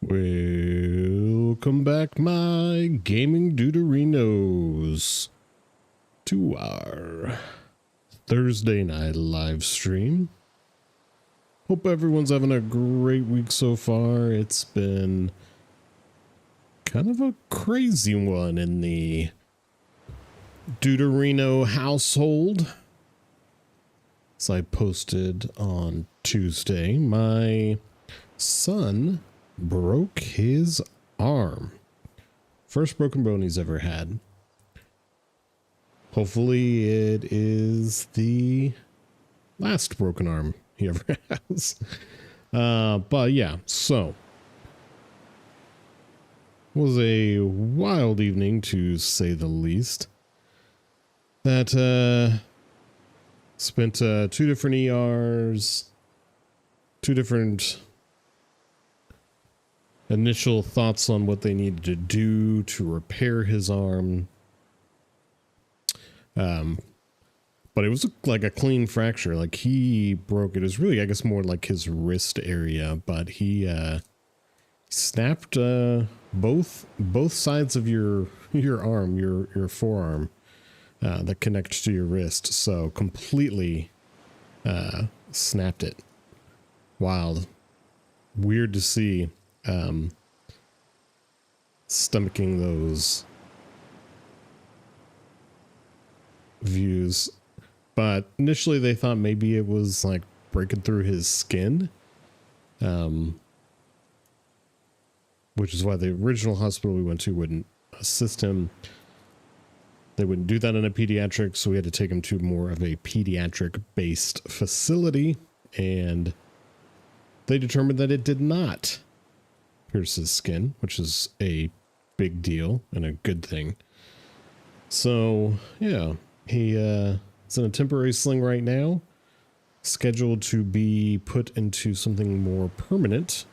Welcome back, my gaming duderinos, to our Thursday night live stream. Hope everyone's having a great week so far. It's been kind of a crazy one in the Duderino household. As I posted on Tuesday, my son broke his arm. First broken bone he's ever had. Hopefully it is the last broken arm he ever has. But yeah, so it was a wild evening to say the least. That spent 2 different ERs, 2 different initial thoughts on what they needed to do to repair his arm. But it was like a clean fracture. Like he broke it. It was really, I guess, more like his wrist area, but he snapped both sides of your arm, your forearm that connects to your wrist. So completely snapped it. Wild. Weird to see. Stomaching those views, but initially they thought maybe it was like breaking through his skin, which is why the original hospital we went to wouldn't assist him. They wouldn't do that in a pediatric, so we had to take him to more of a pediatric based facility, and they determined that it did not pierce his skin, which is a big deal and a good thing. So yeah, he is in a temporary sling right now, scheduled to be put into something more permanent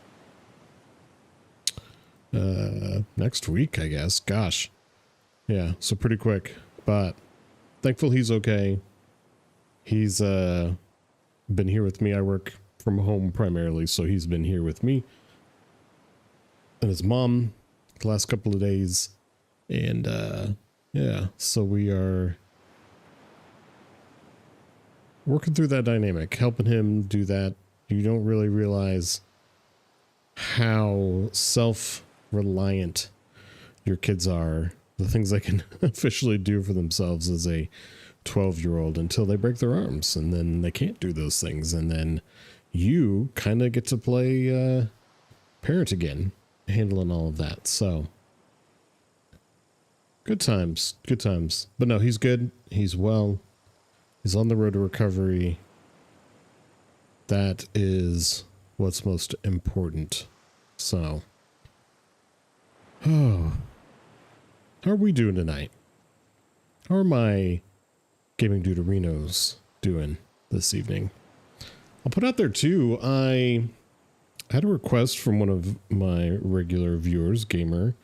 next week, I guess. Gosh, yeah, so pretty quick, but thankful he's okay. He's been here with me. I work from home primarily, so he's been here with me and his mom the last couple of days, and yeah, so we are working through that dynamic, helping him do that. You don't really realize how self-reliant your kids are, the things they can officially do for themselves as a 12-year-old until they break their arms, and then they can't do those things, and then you kind of get to play parent again, handling all of that. So good times. But no, he's good. He's well. He's on the road to recovery. That is what's most important. So, oh, how are we doing tonight? How are my gaming duderinos doing this evening? I'll put out there too, I had a request from one of my regular viewers, Gamer,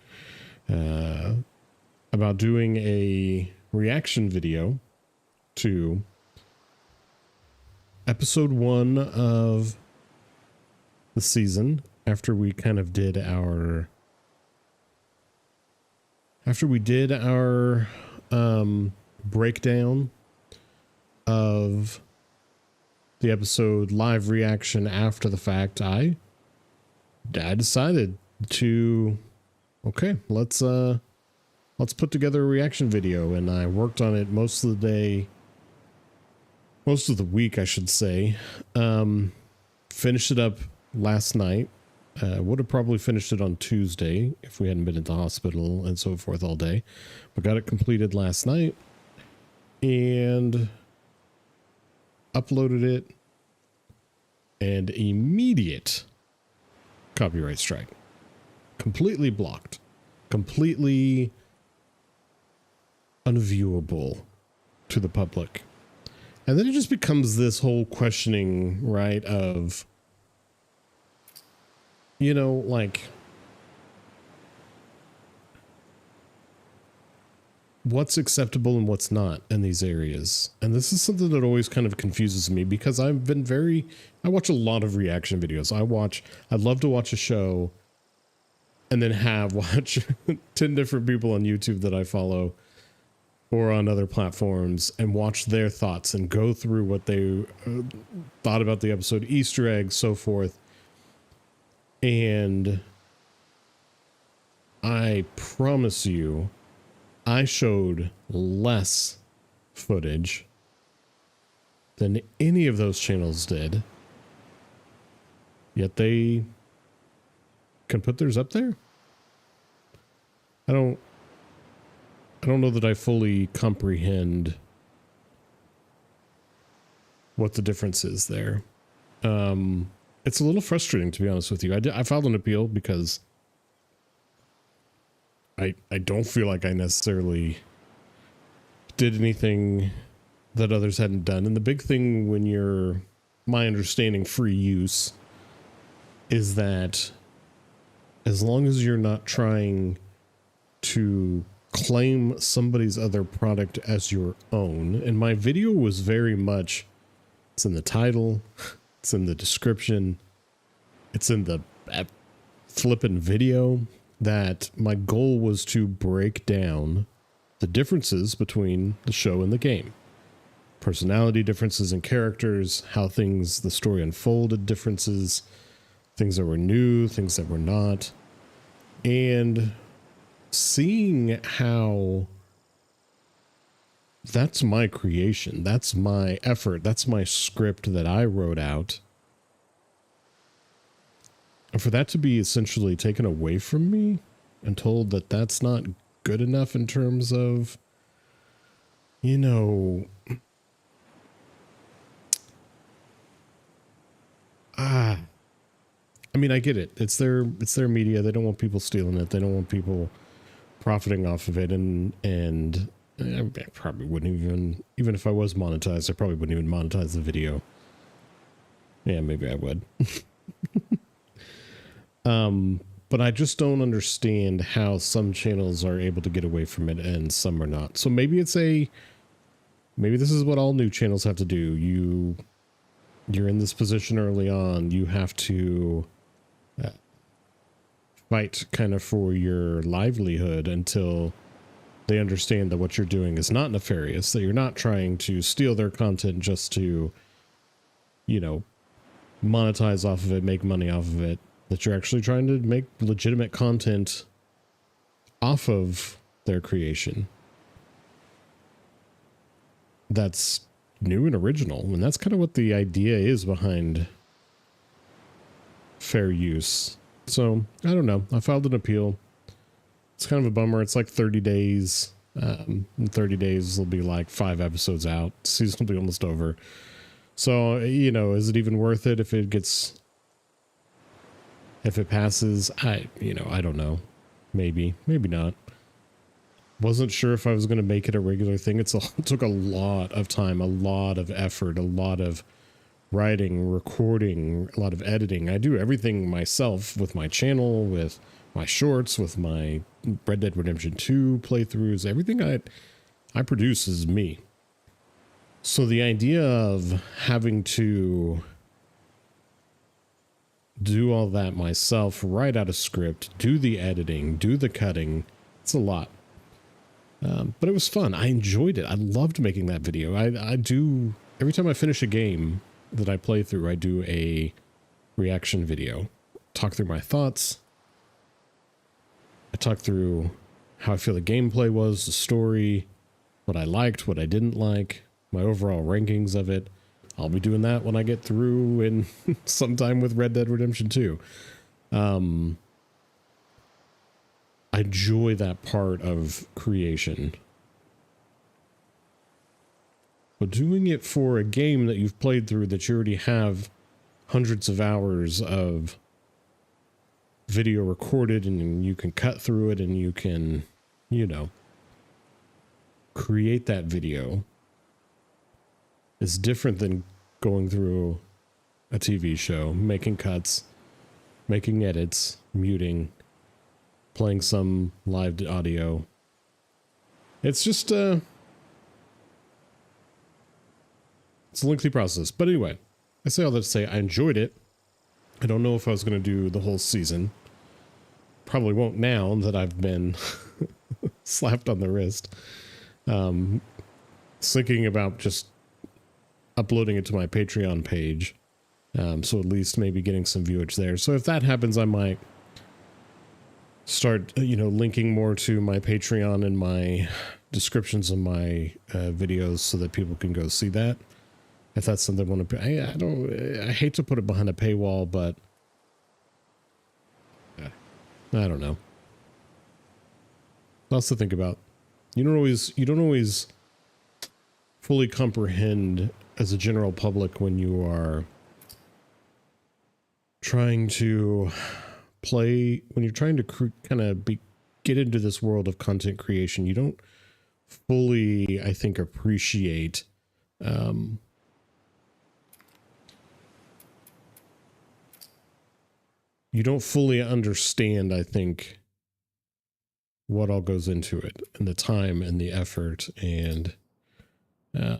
about doing a reaction video to episode 1 of the season, after we kind of did our breakdown of the episode live reaction after the fact. I decided to, okay, let's put together a reaction video, and I worked on it most of the day, most of the week, I should say. Finished it up last night. Would have probably finished it on Tuesday if we hadn't been at the hospital and so forth all day, but got it completed last night and uploaded it, and immediate copyright strike. Completely blocked. Completely unviewable to the public. And then it just becomes this whole questioning, right, of, you know, like, what's acceptable and what's not in these areas. And this is something that always kind of confuses me, because I've been I watch a lot of reaction videos. I love to watch a show and then watch 10 different people on YouTube that I follow or on other platforms and watch their thoughts and go through what they thought about the episode, Easter eggs, so forth. And I promise you, I showed less footage than any of those channels did. Yet they can put theirs up there. I don't know that I fully comprehend what the difference is there. It's a little frustrating, to be honest with you. I filed an appeal because I don't feel like I necessarily did anything that others hadn't done. And the big thing when you're, my understanding, free use, is that as long as you're not trying to claim somebody's other product as your own, and my video was very much, it's in the title, it's in the description, it's in the flippin' video, that my goal was to break down the differences between the show and the game. Personality differences in characters, how the story unfolded, differences, things that were new, things that were not. And seeing how that's my creation, that's my effort, that's my script that I wrote out. And for that to be essentially taken away from me and told that that's not good enough in terms of, you know, I mean, I get it. It's their media. They don't want people stealing it. They don't want people profiting off of it. And I probably wouldn't even if I was monetized, I probably wouldn't even monetize the video. Yeah, maybe I would. But I just don't understand how some channels are able to get away from it and some are not. So maybe maybe this is what all new channels have to do. You're in this position early on. You have to fight kind of for your livelihood until they understand that what you're doing is not nefarious, that you're not trying to steal their content just to, you know, monetize off of it, make money off of it, that you're actually trying to make legitimate content off of their creation that's new and original. And that's kind of what the idea is behind fair use. So I don't know. I filed an appeal. It's kind of a bummer. It's like 30 days. In 30 days, there'll be like 5 episodes out. Season will be almost over. So, you know, is it even worth it if it passes? I don't know. Maybe not. Wasn't sure if I was going to make it a regular thing. It took a lot of time, a lot of effort, a lot of writing, recording, a lot of editing. I do everything myself with my channel, with my shorts, with my Red Dead Redemption 2 playthroughs. Everything I produce is me. So the idea of having to do all that myself, write out a script, do the editing, do the cutting, it's a lot. But it was fun. I enjoyed it. I loved making that video. I do, every time I finish a game that I play through, I do a reaction video. Talk through my thoughts. I talk through how I feel the gameplay was, the story, what I liked, what I didn't like, my overall rankings of it. I'll be doing that when I get through in sometime with Red Dead Redemption 2. I enjoy that part of creation. But doing it for a game that you've played through, that you already have hundreds of hours of video recorded, and you can cut through it and you can, you know, create that video, is different than going through a TV show, making cuts, making edits, muting, playing some live audio. It's just it's a lengthy process. But anyway, I say all that to say I enjoyed it. I don't know if I was going to do the whole season. probably won't now that I've been slapped on the wrist. Thinking about just uploading it to my Patreon page. So at least maybe getting some viewage there. So if that happens, I might start, linking more to my Patreon and my descriptions of my videos so that people can go see that. If that's something I want to, I hate to put it behind a paywall, but I don't know. Lots to think about. You don't always fully comprehend as a general public when you are trying to when you're trying to get into this world of content creation. You don't fully, I think, appreciate you don't fully understand, I think, what all goes into it, and the time and the effort and the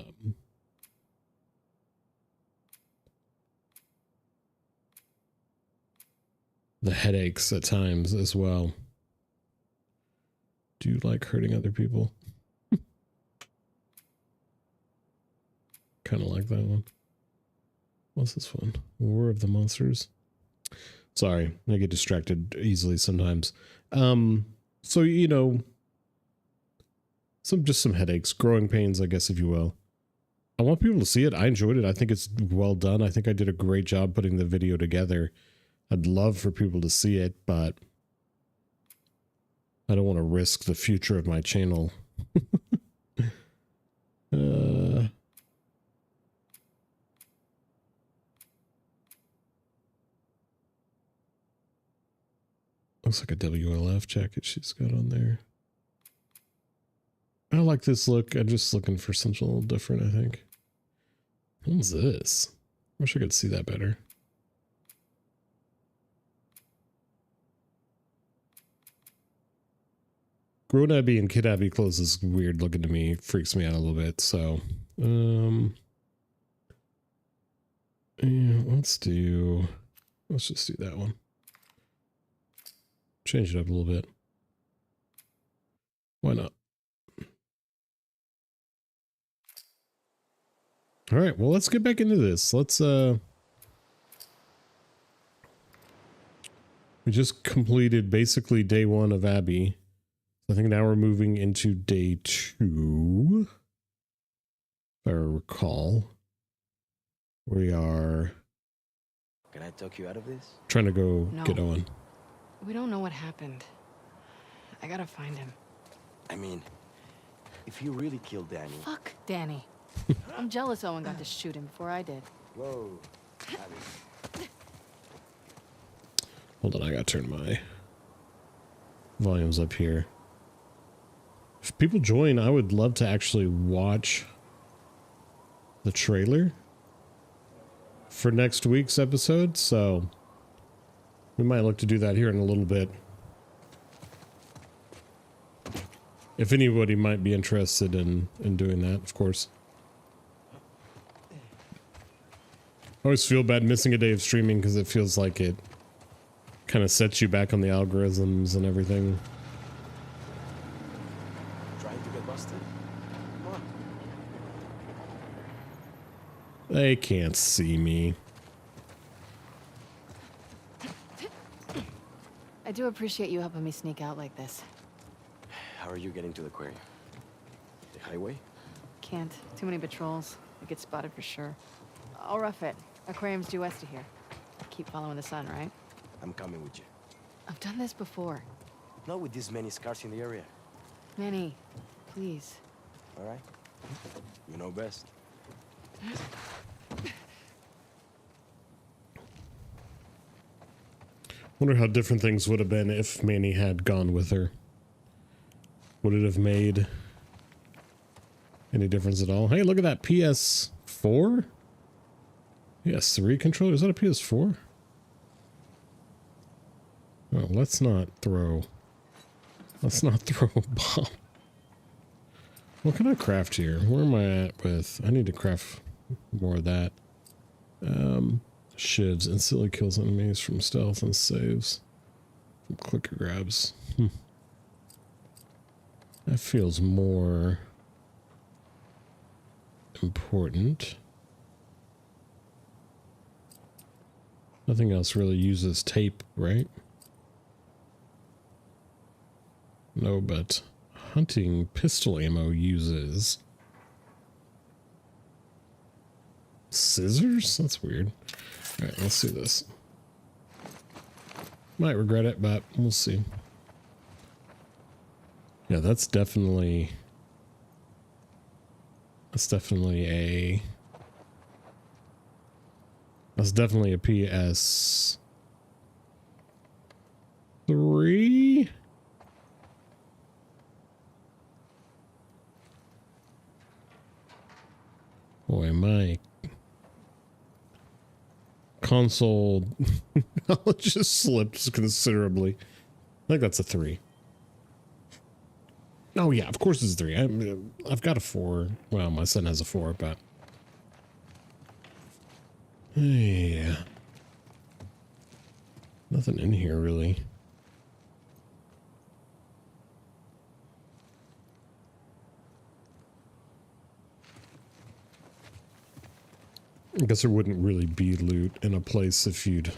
headaches at times as well. Do you like hurting other people? Kind of like that one. What's this one? War of the Monsters. Sorry, I get distracted easily sometimes. So, some headaches, growing pains, I guess, if you will. I want people to see it. I enjoyed it. I think it's well done. I think I did a great job putting the video together. I'd love for people to see it, but I don't want to risk the future of my channel. Looks like a WLF jacket she's got on there. I like this look. I'm just looking for something a little different, I think. What's this? Wish I could see that better. Grown Abby and Kid Abby clothes is weird looking to me. Freaks me out a little bit. So, yeah, let's just do that one. Change it up a little bit. Why not? All right, well, let's get back into this. Let's, we just completed basically day 1 of Abby. I think now we're moving into day 2. If I recall. We are... Can I talk you out of this? Trying to go get Owen. We don't know what happened. I gotta find him. I mean, if you really killed Danny... Fuck Danny. I'm jealous Owen got to shoot him before I did. Whoa. Abby. Hold on, I gotta turn my volumes up here. If people join, I would love to actually watch the trailer for next week's episode, so we might look to do that here in a little bit. If anybody might be interested in doing that, of course. I always feel bad missing a day of streaming because it feels like it kind of sets you back on the algorithms and everything. Trying to get busted? Come on. They can't see me. I do appreciate you helping me sneak out like this. How are you getting to the aquarium? The highway? Can't. Too many patrols. I get spotted for sure. I'll rough it. Aquarium's due west of here. Keep following the sun, right? I'm coming with you. I've done this before. Not with this many scars in the area. Manny, please. All right? You know best. Wonder how different things would have been if Manny had gone with her. Would it have made any difference at all? Hey, look at that PS4? PS3 controller? Is that a PS4? Oh, let's not throw a bomb. What can I craft here? Where am I at with? I need to craft more of that. Shivs instantly kills enemies from stealth and saves Clicker grabs. That feels more important. Nothing else really uses tape, right? No, but hunting pistol ammo uses scissors? That's weird. Alright, let's do this. Might regret it, but we'll see. Yeah, that's definitely a PS3. Boy, my console knowledge just slipped considerably. I think that's a 3. Oh yeah, of course it's a 3. I've got a 4. Well, my son has a 4, but yeah, nothing in here really. I guess there wouldn't really be loot in a place if you'd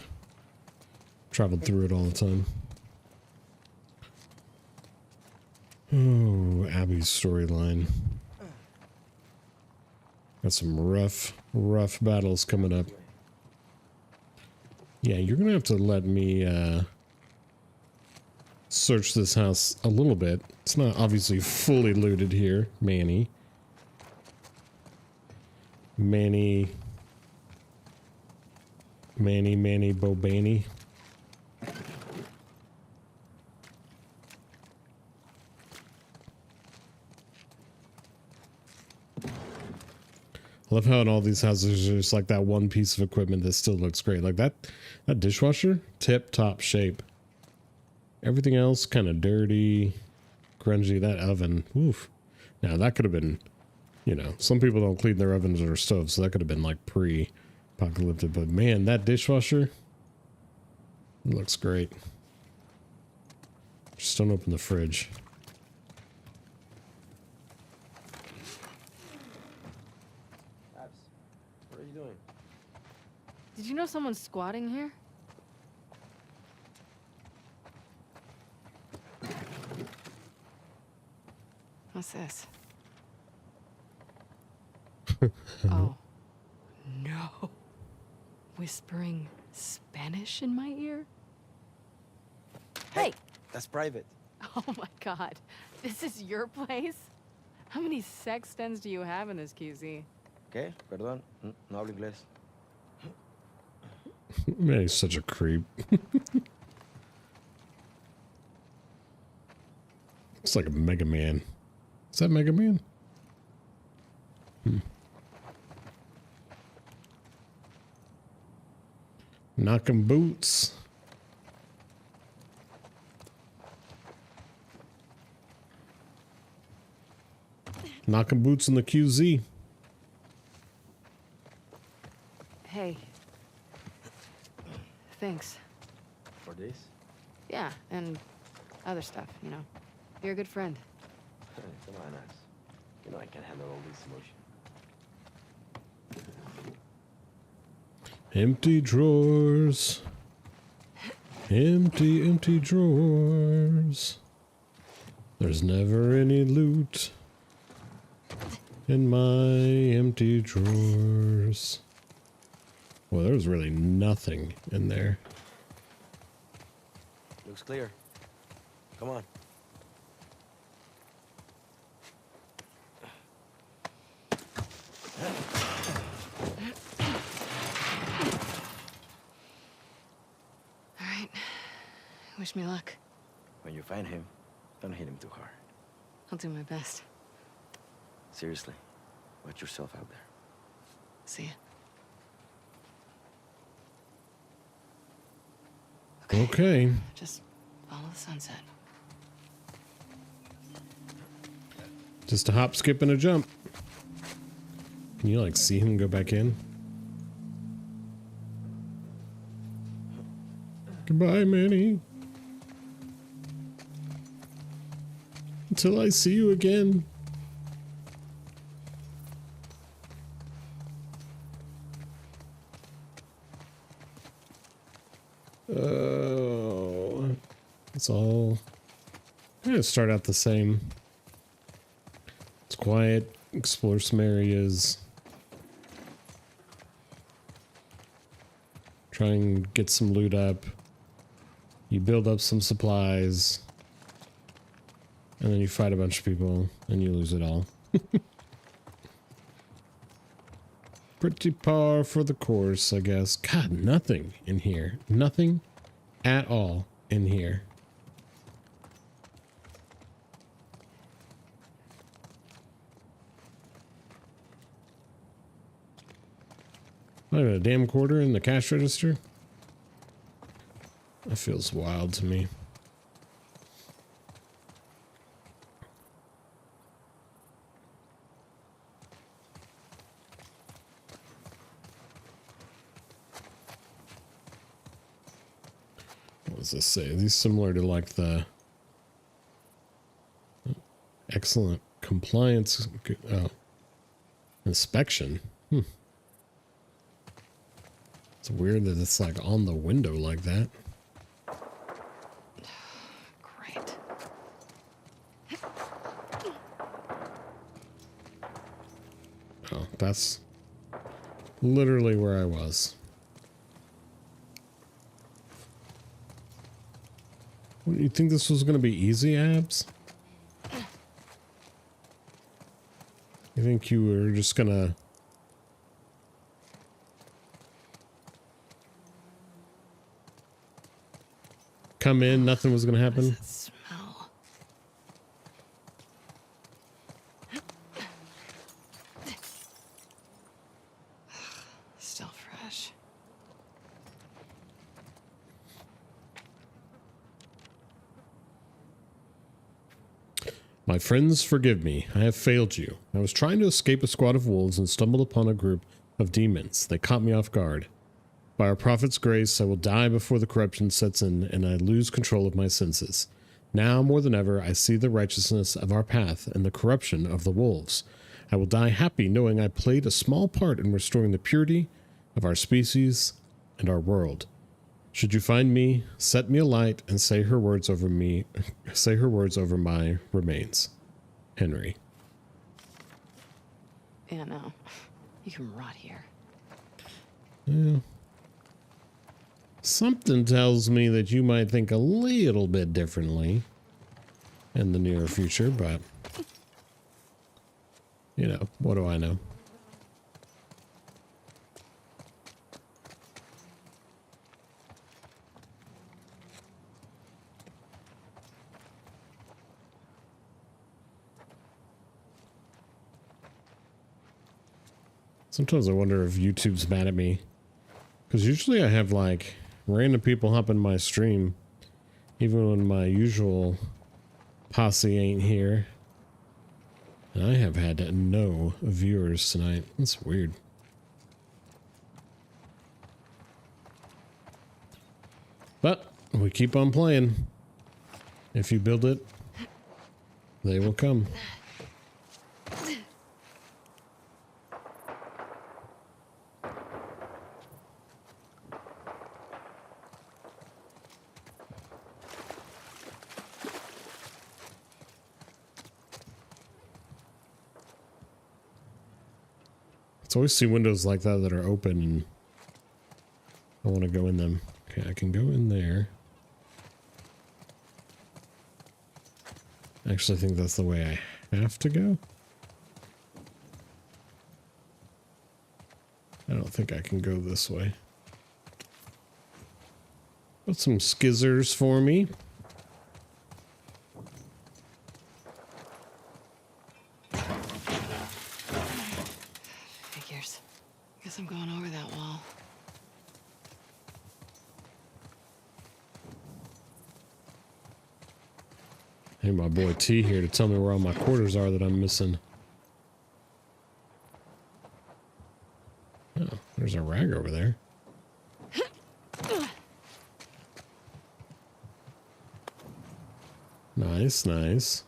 traveled through it all the time. Oh, Abby's storyline. Got some rough battles coming up. Yeah, you're gonna have to let me search this house a little bit. It's not obviously fully looted here, Manny. Bobanny. I love how in all these houses there's just like that one piece of equipment that still looks great. Like that dishwasher, tip-top shape. Everything else kind of dirty, grungy. That oven, oof. Now that could have been, you know, some people don't clean their ovens or stoves, so that could have been like pre-apocalyptic. But man, that dishwasher looks great. Just don't open the fridge. What are you doing? Did you know someone's squatting here? What's this? Oh. No. Whispering Spanish in my ear? Hey! That's private. Oh my god. This is your place? How many sextons do you have in this QZ? ¿Qué? Perdón, no hablo inglés. Man, he's such a creep. It's like a Mega Man. Is that Mega Man? Knocking boots. Knocking boots in the QZ. Hey. Thanks. For this? Yeah, and other stuff, you know. You're a good friend. Come on, Ax. You know I can't handle all this emotion. Empty drawers. Empty drawers. There's never any loot in my empty drawers. Well, there's really nothing in there. Looks clear. Come on. All right. Wish me luck. When you find him, don't hit him too hard. I'll do my best. Seriously, watch yourself out there. See ya. Okay. Just follow the sunset. Just a hop, skip, and a jump. Can you like see him go back in? Goodbye, Manny. Until I see you again. Oh, it's all kind of start out the same. It's quiet, explore some areas, try and get some loot up. You build up some supplies, and then you fight a bunch of people, and you lose it all. Pretty par for the course, I guess. God, nothing in here. Nothing at all in here. Not even a damn quarter in the cash register? That feels wild to me. What does this say? Are these similar to like the excellent compliance inspection? It's weird that it's like on the window like that. Great. Oh, that's literally where I was. What, you think this was going to be easy, Abs? You think you were just going to come in, nothing was going to happen? What does it smell? Still fresh. My friends, forgive me. I have failed you. I was trying to escape a squad of wolves and stumbled upon a group of demons. They caught me off guard. By our prophet's grace, I will die before the corruption sets in and I lose control of my senses. Now, more than ever, I see the righteousness of our path and the corruption of the wolves. I will die happy knowing I played a small part in restoring the purity of our species and our world. Should you find me, set me alight and say her words over me, say her words over my remains. Henry. Yeah, no. You can rot here. Yeah. Something tells me that you might think a little bit differently in the near future, but you know, what do I know? Sometimes I wonder if YouTube's mad at me. Because usually I have like random people hop in my stream. Even when my usual posse ain't here. And I have had no viewers tonight. That's weird. But we keep on playing. If you build it, they will come. It's always see windows like that that are open and I want to go in them. Okay, I can go in there. Actually, I think that's the way I have to go. I don't think I can go this way. Got some skizzers for me. Figures. Guess I'm going over that wall. Hey, my boy T here to tell me where all my quarters are that I'm missing. Oh, there's a rag over there. Nice, nice.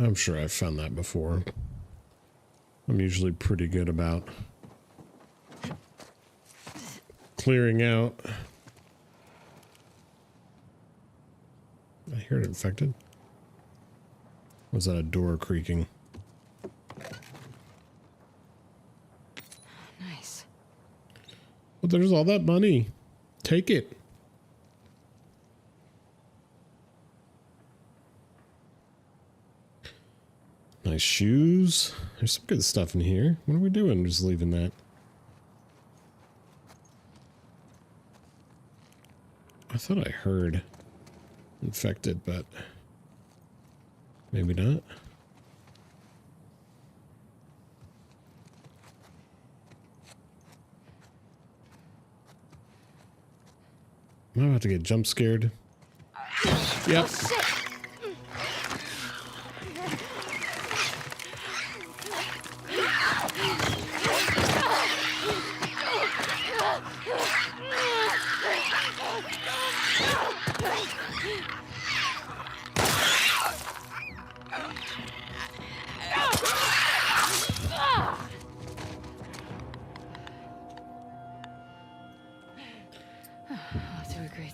I'm sure I've found that before. I'm usually pretty good about clearing out. I hear it infected. Was that a door creaking? Nice. Well, there's all that money. Take it. Nice shoes. There's some good stuff in here. What are we doing? Just leaving that. I thought I heard infected, but maybe not. Am I about to get jump scared? Yep.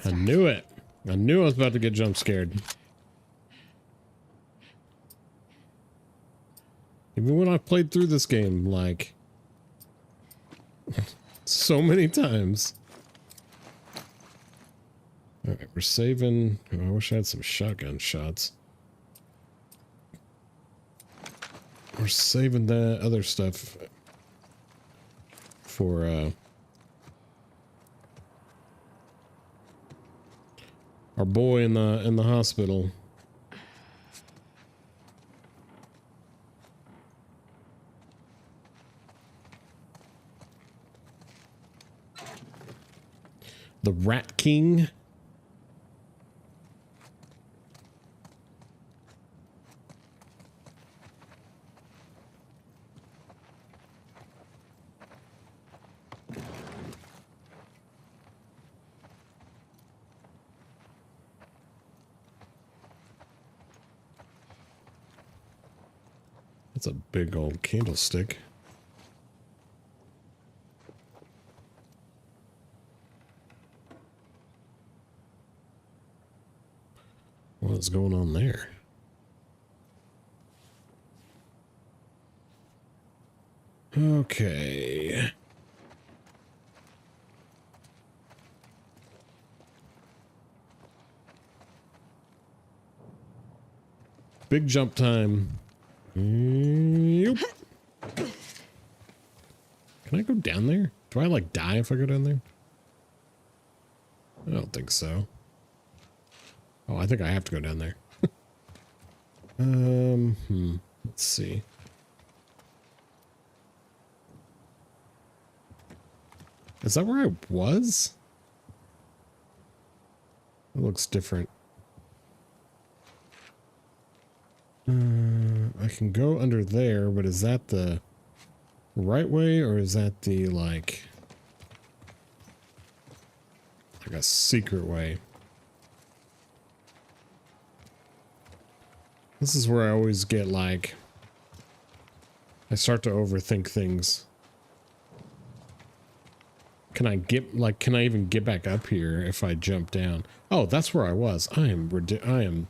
I knew it. I knew I was about to get jump scared. Even when I played through this game, like, so many times. Alright, we're saving. Oh, I wish I had some shotgun shots. We're saving the other stuff for, our boy in the hospital. The Rat King. That's a big old candlestick. What's going on there? Okay. Big jump time. Yep. Can I go down there? Do I like die if I go down there? I don't think so. Oh, I think I have to go down there. Let's see. Is that where I was? It looks different. I can go under there, but is that the right way or is that the like a secret way? This is where I always get like, I start to overthink things. Can I get like, can I even get back up here if I jump down? Oh, that's where I was. I am,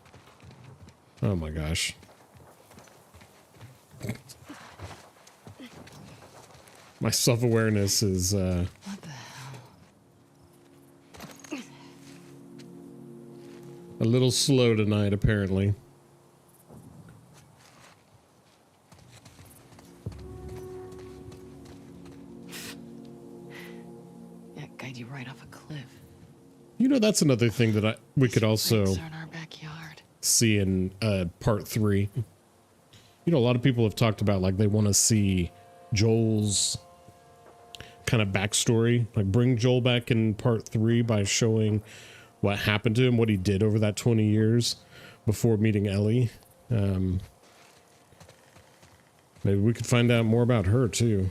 oh my gosh. My self-awareness is, What the hell? a little slow tonight, apparently. Yeah, guide you right off a cliff. You know, that's another thing that we could also Snakes are in our backyard. see in part 3. You know, a lot of people have talked about like they want to see Joel's kind of backstory, like bring Joel back in part 3 by showing what happened to him, what he did over that 20 years before meeting Ellie. Maybe we could find out more about her too,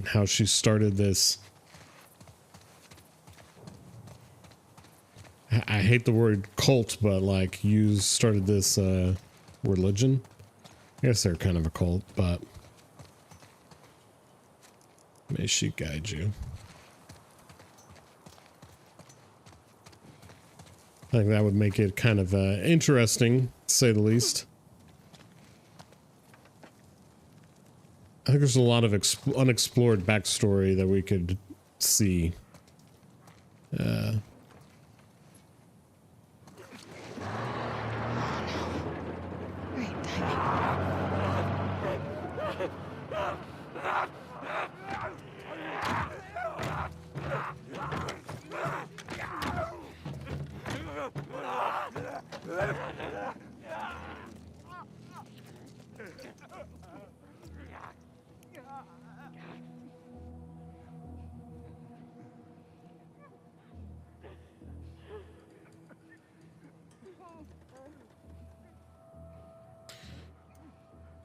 how she started this. I hate the word cult, but like you started this religion I guess they're kind of a cult, but may she guide you. I think that would make it kind of interesting, to say the least. I think there's a lot of unexplored backstory that we could see. Great timing.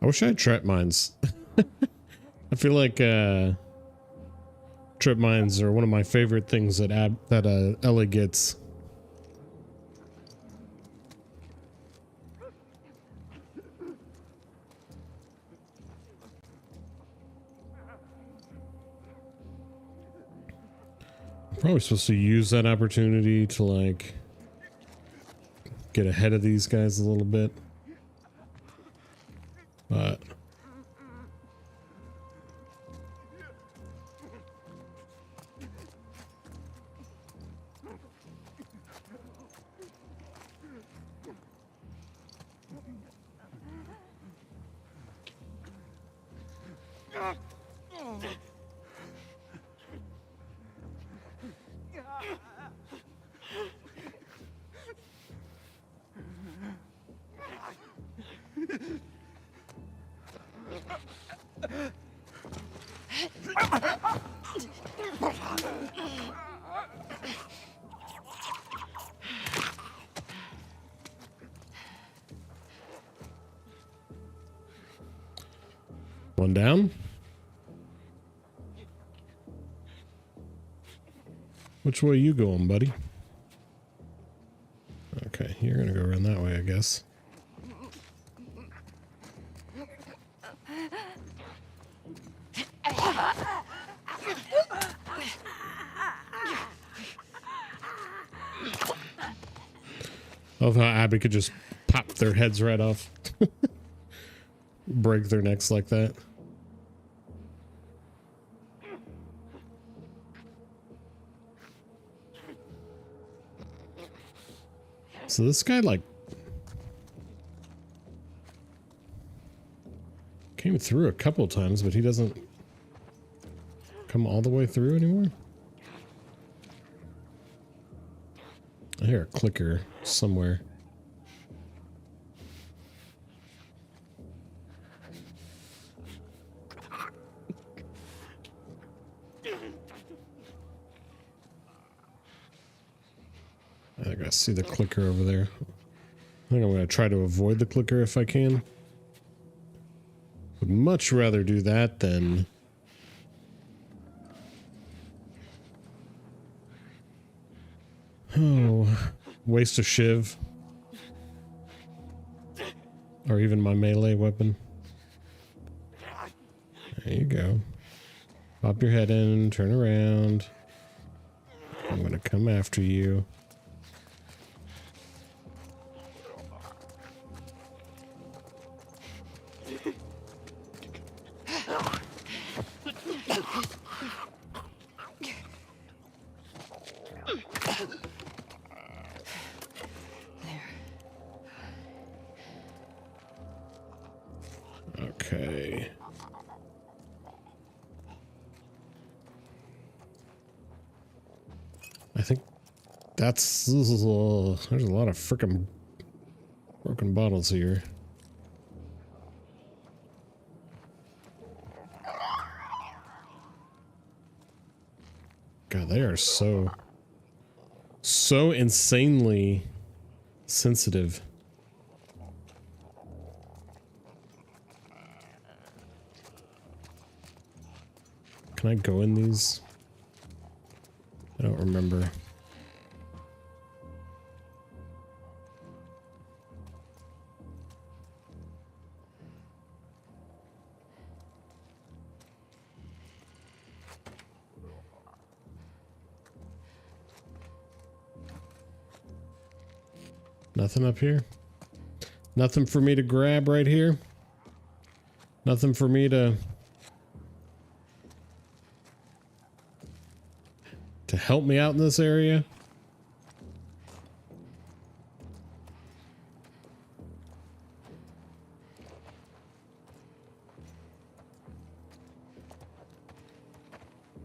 I wish I had trap mines. I feel like trip mines are one of my favorite things that Ellie gets. I'm probably supposed to use that opportunity to like get ahead of these guys a little bit, but one down. Which way you going, buddy? Okay, you're gonna go around that way, I guess. I love how Abby could just pop their heads right off. Break their necks like that. So this guy like came through a couple times, but he doesn't come all the way through anymore. I hear a clicker somewhere. I think I see the clicker over there. I think I'm going to try to avoid the clicker if I can. Would much rather do that than waste a shiv. Or even my melee weapon. There you go. Pop your head in, turn around. I'm going to come after you. Okay. I think that's... there's a lot of frickin' broken bottles here. God, they are so insanely sensitive. Can I go in these? I don't remember. Nothing up here? Nothing for me to grab right here? Nothing for me to help me out in this area?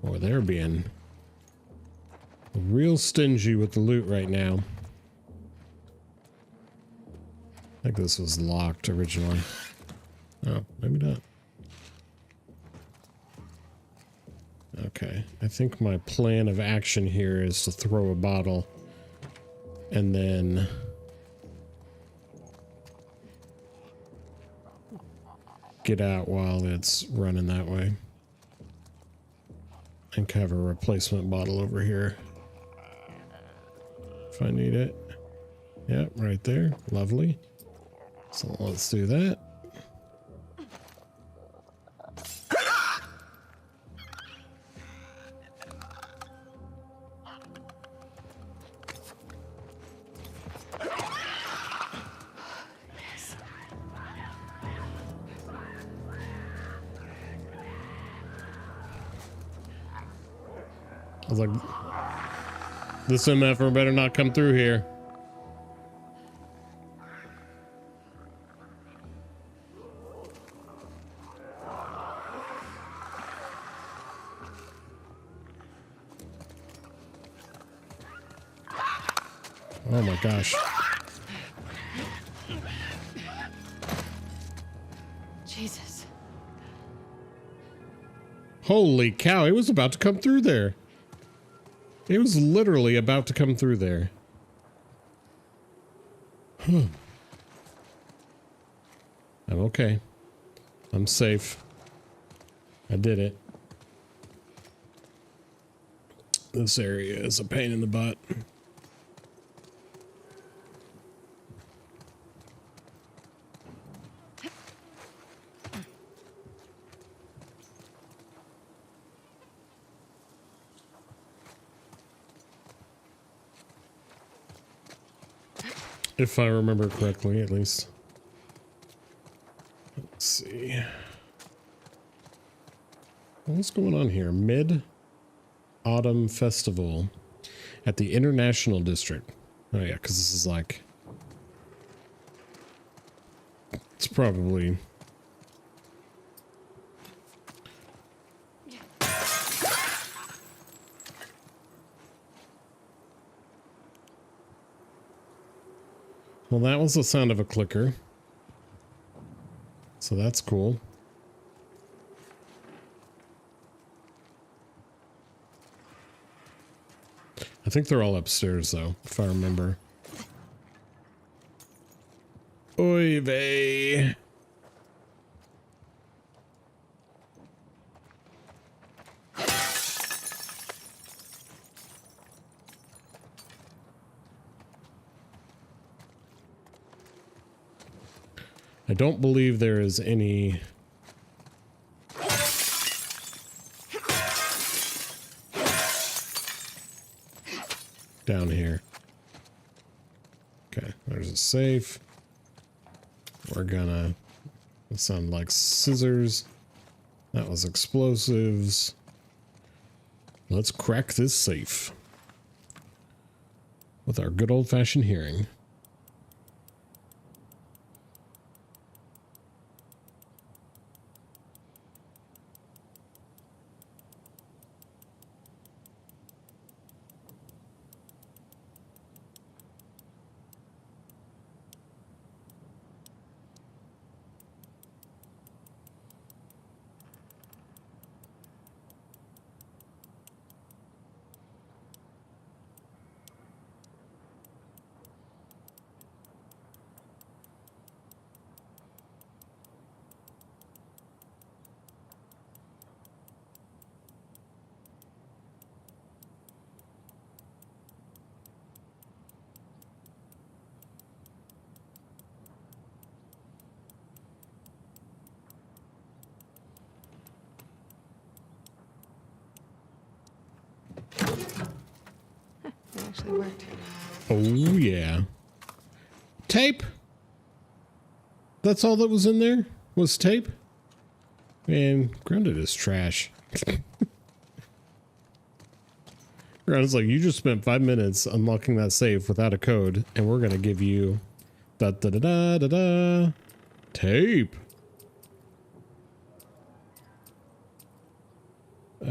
Or they're being real stingy with the loot right now. I think this was locked originally. Oh, maybe not. Okay, I think my plan of action here is to throw a bottle and then get out while it's running that way. I think I have a replacement bottle over here if I need it. Yep, right there. Lovely. So let's do that. I was like, this MFer better not come through here. Oh my gosh. Jesus. Holy cow, it was about to come through there. It was literally about to come through there. I'm okay. I'm safe. I did it. This area is a pain in the butt. If I remember correctly, at least. Let's see. What's going on here? Mid-Autumn Festival at the International District. Oh yeah, because this is like... It's probably... Well, that was the sound of a clicker. So that's cool. I think they're all upstairs, though, if I remember. Oy vey. I don't believe there is any... down here. Okay, there's a safe. We're gonna... That sound like scissors. That was explosives. Let's crack this safe. With our good old-fashioned hearing. It actually worked. Oh, yeah. Tape? That's all that was in there? Was tape? Man, grounded is trash. Grounded's like, you just spent 5 minutes unlocking that safe without a code, and we're gonna give you da-da-da-da-da-da. Tape. I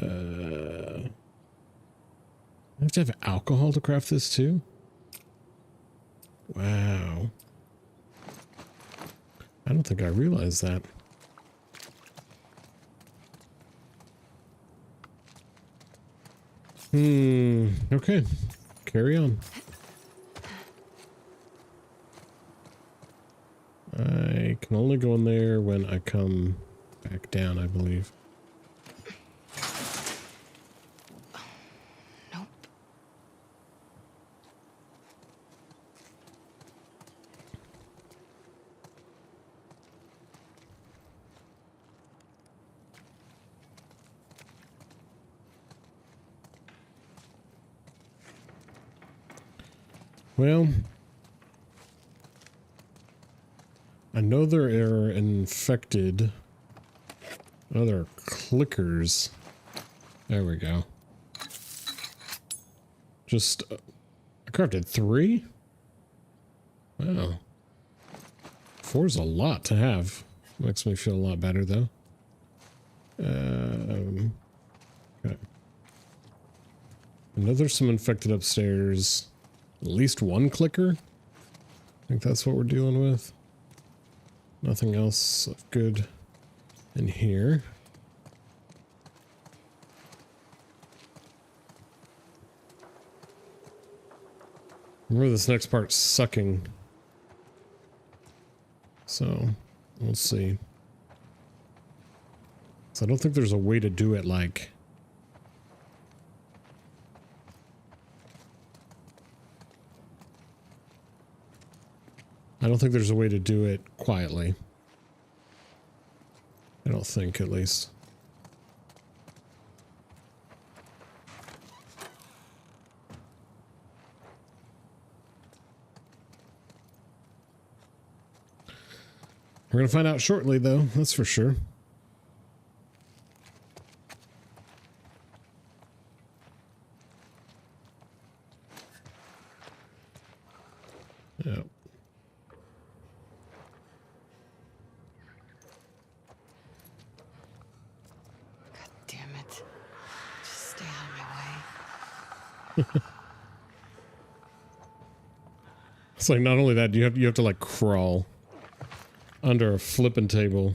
have to have alcohol to craft this too? Wow. I don't think I realized that. Okay. Carry on. I can only go in there when I come back down, I believe. Nope. Well, I know there are infected other clickers. There we go. Just, I crafted 3? Wow. 4's a lot to have. Makes me feel a lot better though. Okay. I know there's some infected upstairs. At least 1 clicker. I think that's what we're dealing with. Nothing else of good in here. Remember, this next part's sucking. So, we'll see. So I don't think there's a way to do it like... I don't think there's a way to do it quietly. I don't think, at least. We're going to find out shortly, though. That's for sure. Yep. Damn it. Just stay out of my way. It's like, not only that, you have to like crawl under a flipping table.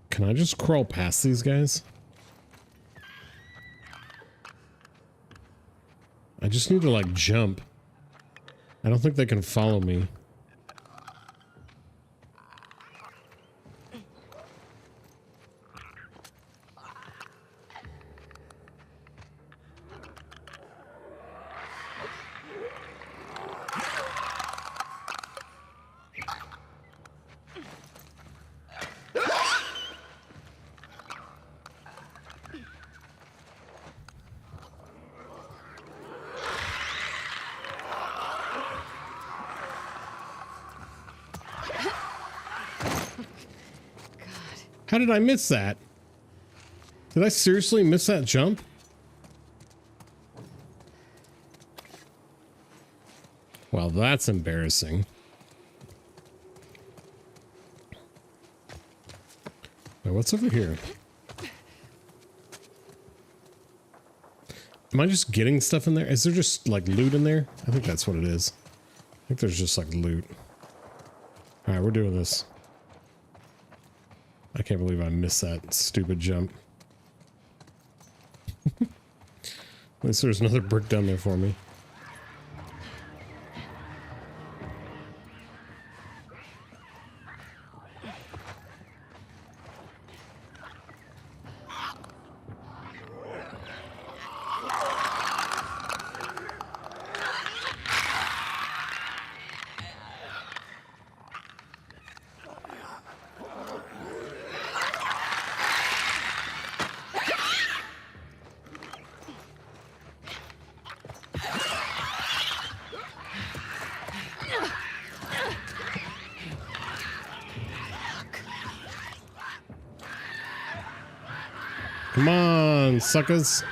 Can I just crawl past these guys? I just need to like jump. I don't think they can follow me. How did I miss that? Did I seriously miss that jump? Well, that's embarrassing. Wait, what's over here? Am I just getting stuff in there? Is there just like loot in there? I think that's what it is. I think there's just like loot. Alright, we're doing this. I can't believe I missed that stupid jump. At least there's another brick down there for me. Come on, suckers.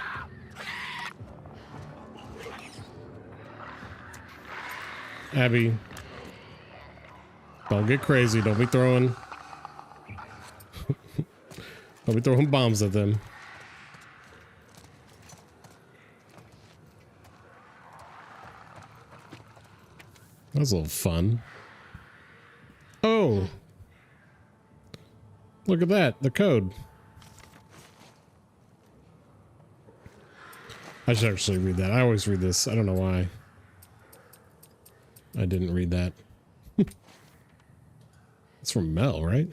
Abby. Don't get crazy. Don't be throwing... Don't be throwing bombs at them. That was a little fun. Oh! Look at that. The code. I should actually read that. I always read this. I don't know why. I didn't read that. It's from Mel, right?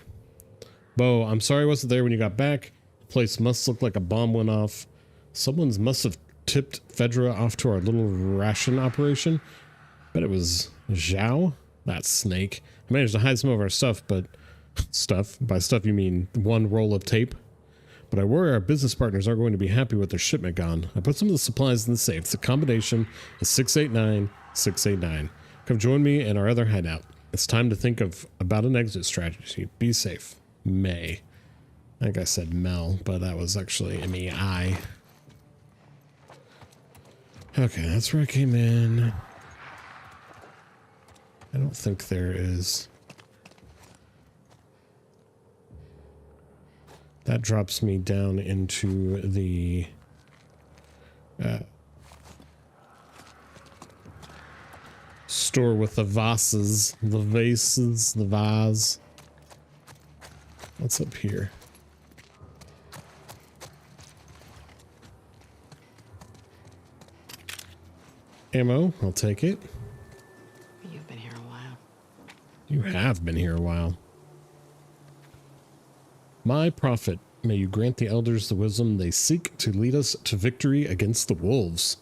Bo, I'm sorry I wasn't there when you got back. The place must look like a bomb went off. Someone's must have tipped Fedra off to our little ration operation. Bet it was Zhao? That snake. I managed to hide some of our stuff, but... Stuff? By stuff you mean one roll of tape? But I worry our business partners aren't going to be happy with their shipment gone. I put some of the supplies in the safe. It's a combination of 689-689. Come join me in our other hideout. It's time to think about an exit strategy. Be safe. May. I think I said Mel, but that was actually M-E-I. Okay, that's where I came in. I don't think there is... That drops me down into the store with the vases, the vase. What's up here? Ammo, I'll take it. You've been here a while. You have been here a while. My prophet, may you grant the elders the wisdom they seek to lead us to victory against the wolves.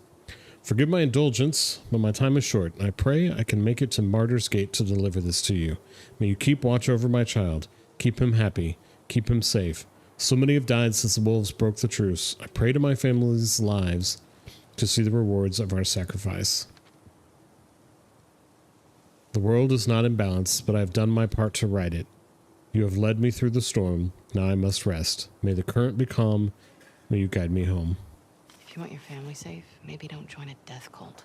Forgive my indulgence, but my time is short. I pray I can make it to Martyr's Gate to deliver this to you. May you keep watch over my child. Keep him happy. Keep him safe. So many have died since the wolves broke the truce. I pray to my family's lives to see the rewards of our sacrifice. The world is not in balance, but I have done my part to right it. You have led me through the storm. Now I must rest. May the current be calm. May you guide me home. If you want your family safe, maybe don't join a death cult.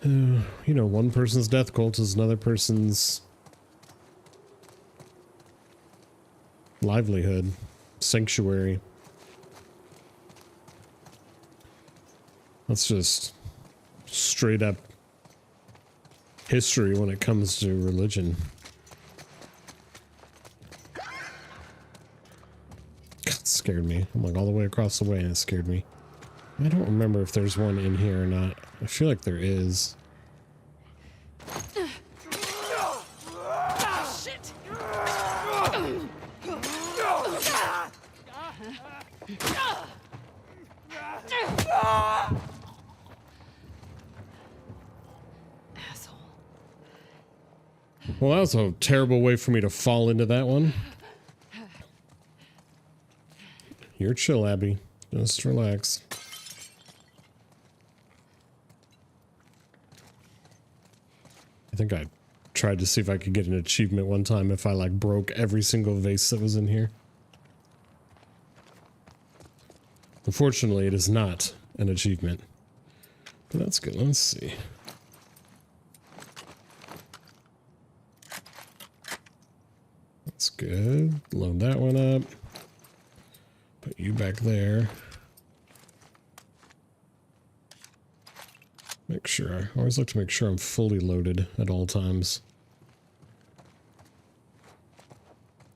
You know, one person's death cult is another person's livelihood, sanctuary. That's just straight up history when it comes to religion. Scared me. I'm like all the way across the way and it scared me. I don't remember if there's one in here or not. I feel like there is. Shit! Asshole. Well, that was a terrible way for me to fall into that one. You're chill, Abby. Just relax. I think I tried to see if I could get an achievement one time if I like broke every single vase that was in here. Unfortunately, it is not an achievement. But that's good. Let's see. That's good. Load that one up. Put you back there. Make sure. I always like to make sure I'm fully loaded at all times.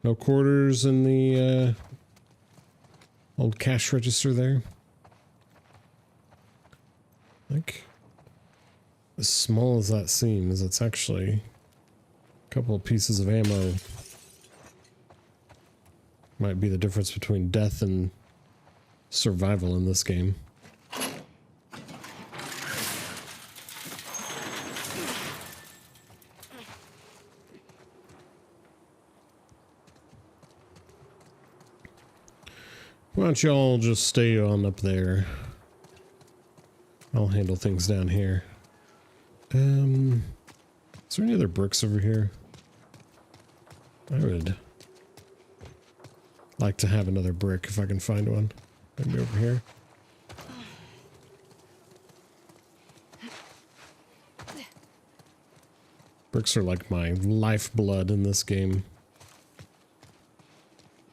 No quarters in the old cash register there. Like, as small as that seems, it's actually a couple of pieces of ammo. Might be the difference between death and survival in this game. Why don't y'all just stay on up there? I'll handle things down here. Is there any other bricks over here? I would like to have another brick if I can find one. Maybe over here. Bricks are like my lifeblood in this game.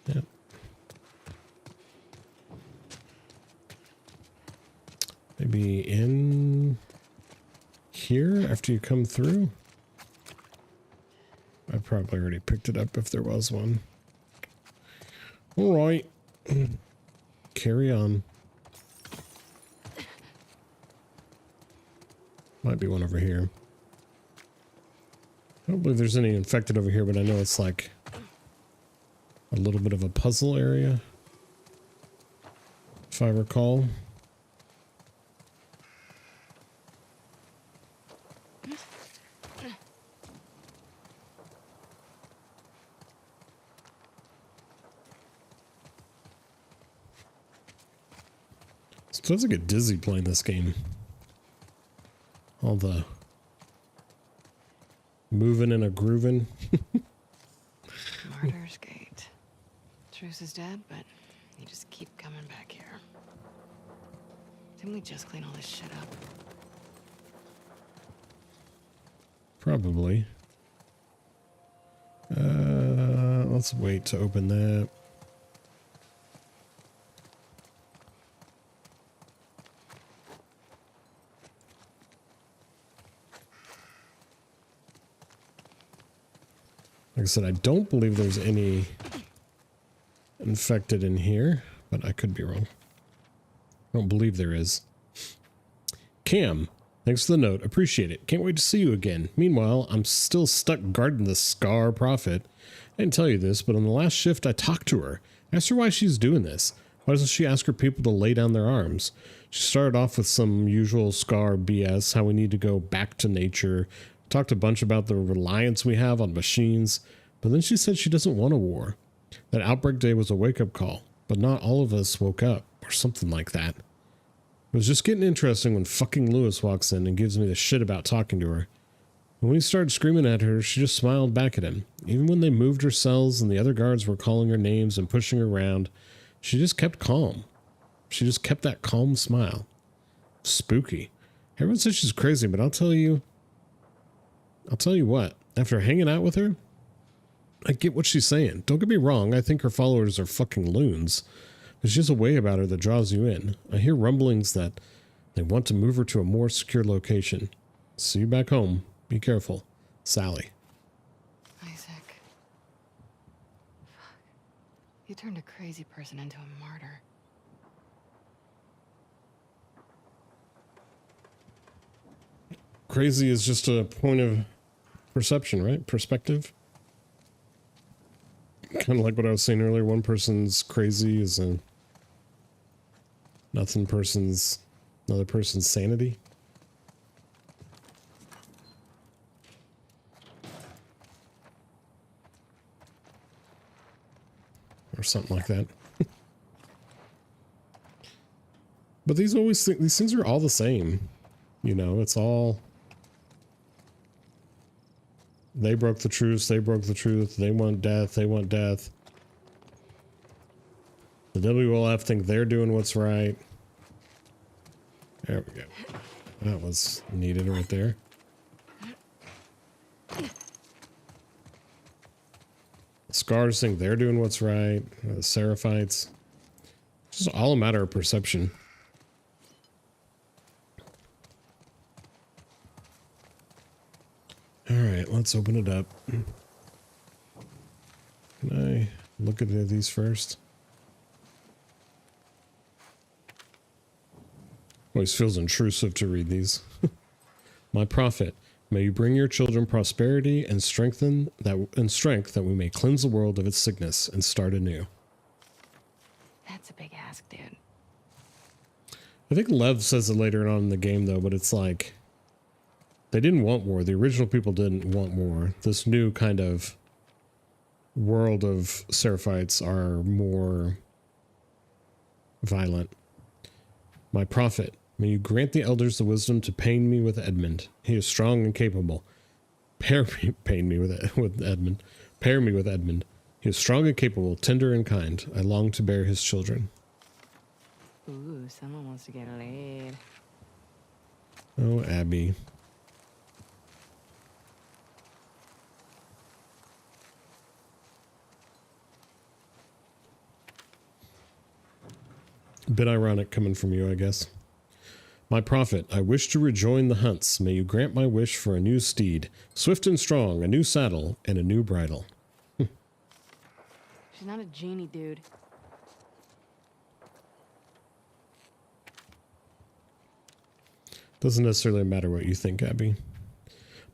Yeah. Maybe in here after you come through? I probably already picked it up if there was one. All right. Carry on. Might be one over here. I don't believe there's any infected over here, but I know it's like a little bit of a puzzle area, if I recall. Sometimes I get dizzy playing this game. All the moving and a grooving. Martyr's Gate. Truce is dead, but you just keep coming back here. Didn't we just clean all this shit up? Probably. Let's wait to open that. Like I said, I don't believe there's any infected in here, but I could be wrong. I don't believe there is. Cam, thanks for the note. Appreciate it. Can't wait to see you again. Meanwhile, I'm still stuck guarding the Scar Prophet. I didn't tell you this, but on the last shift, I talked to her. I asked her why she's doing this. Why doesn't she ask her people to lay down their arms? She started off with some usual Scar BS, how we need to go back to nature. Talked a bunch about the reliance we have on machines, but then she said she doesn't want a war. That Outbreak Day was a wake-up call, but not all of us woke up, or something like that. It was just getting interesting when fucking Lewis walks in and gives me the shit about talking to her. When we started screaming at her, she just smiled back at him. Even when they moved her cells and the other guards were calling her names and pushing her around, she just kept calm. She just kept that calm smile. Spooky. Everyone says she's crazy, but I'll tell you what, after hanging out with her, I get what she's saying. Don't get me wrong, I think her followers are fucking loons. But she has a way about her that draws you in. I hear rumblings that they want to move her to a more secure location. See you back home. Be careful. Sally. Isaac. Fuck. You turned a crazy person into a martyr. Crazy is just a point of perception, right? Perspective. Kind of like what I was saying earlier. One person's crazy is another person's sanity. Or something like that. But these things are all the same. You know, it's all... They broke the truce, they broke the truth, they want death, they want death. The WLF think they're doing what's right. There we go. That was needed right there. The Scars think they're doing what's right. The Seraphites. It's just all a matter of perception. Alright, let's open it up. Can I look at these first? Always feels intrusive to read these. My prophet, may you bring your children prosperity and strength that we may cleanse the world of its sickness and start anew. That's a big ask, dude. I think Lev says it later on in the game, though, but it's like... They didn't want war. The original people didn't want war. This new kind of world of Seraphites are more violent. My prophet, may you grant the elders the wisdom to pain me with Edmund. He is strong and capable. Pair me with Edmund. Pair me with Edmund. He is strong and capable, tender and kind. I long to bear his children. Ooh, someone wants to get laid. Oh, Abby. A bit ironic coming from you, I guess. My prophet, I wish to rejoin the hunts. May you grant my wish for a new steed, swift and strong, a new saddle, and a new bridle. She's not a genie, dude. Doesn't necessarily matter what you think, Abby.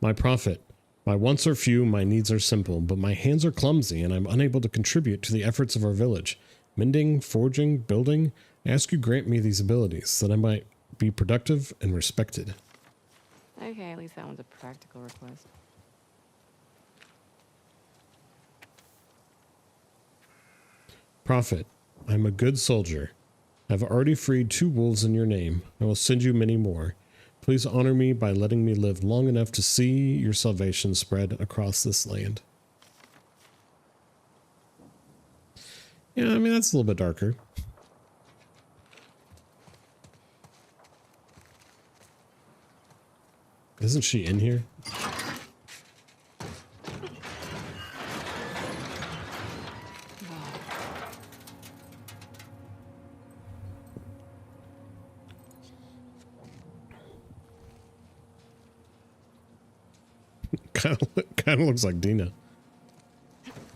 My prophet, my wants are few, my needs are simple, but my hands are clumsy and I'm unable to contribute to the efforts of our village. Mending, forging, building, I ask you grant me these abilities, that I might be productive and respected. Okay, at least that one's a practical request. Prophet, I am a good soldier. I have already freed 2 wolves in your name. I will send you many more. Please honor me by letting me live long enough to see your salvation spread across this land. Yeah, I mean, that's a little bit darker. Isn't she in here? Kind of looks like Dina.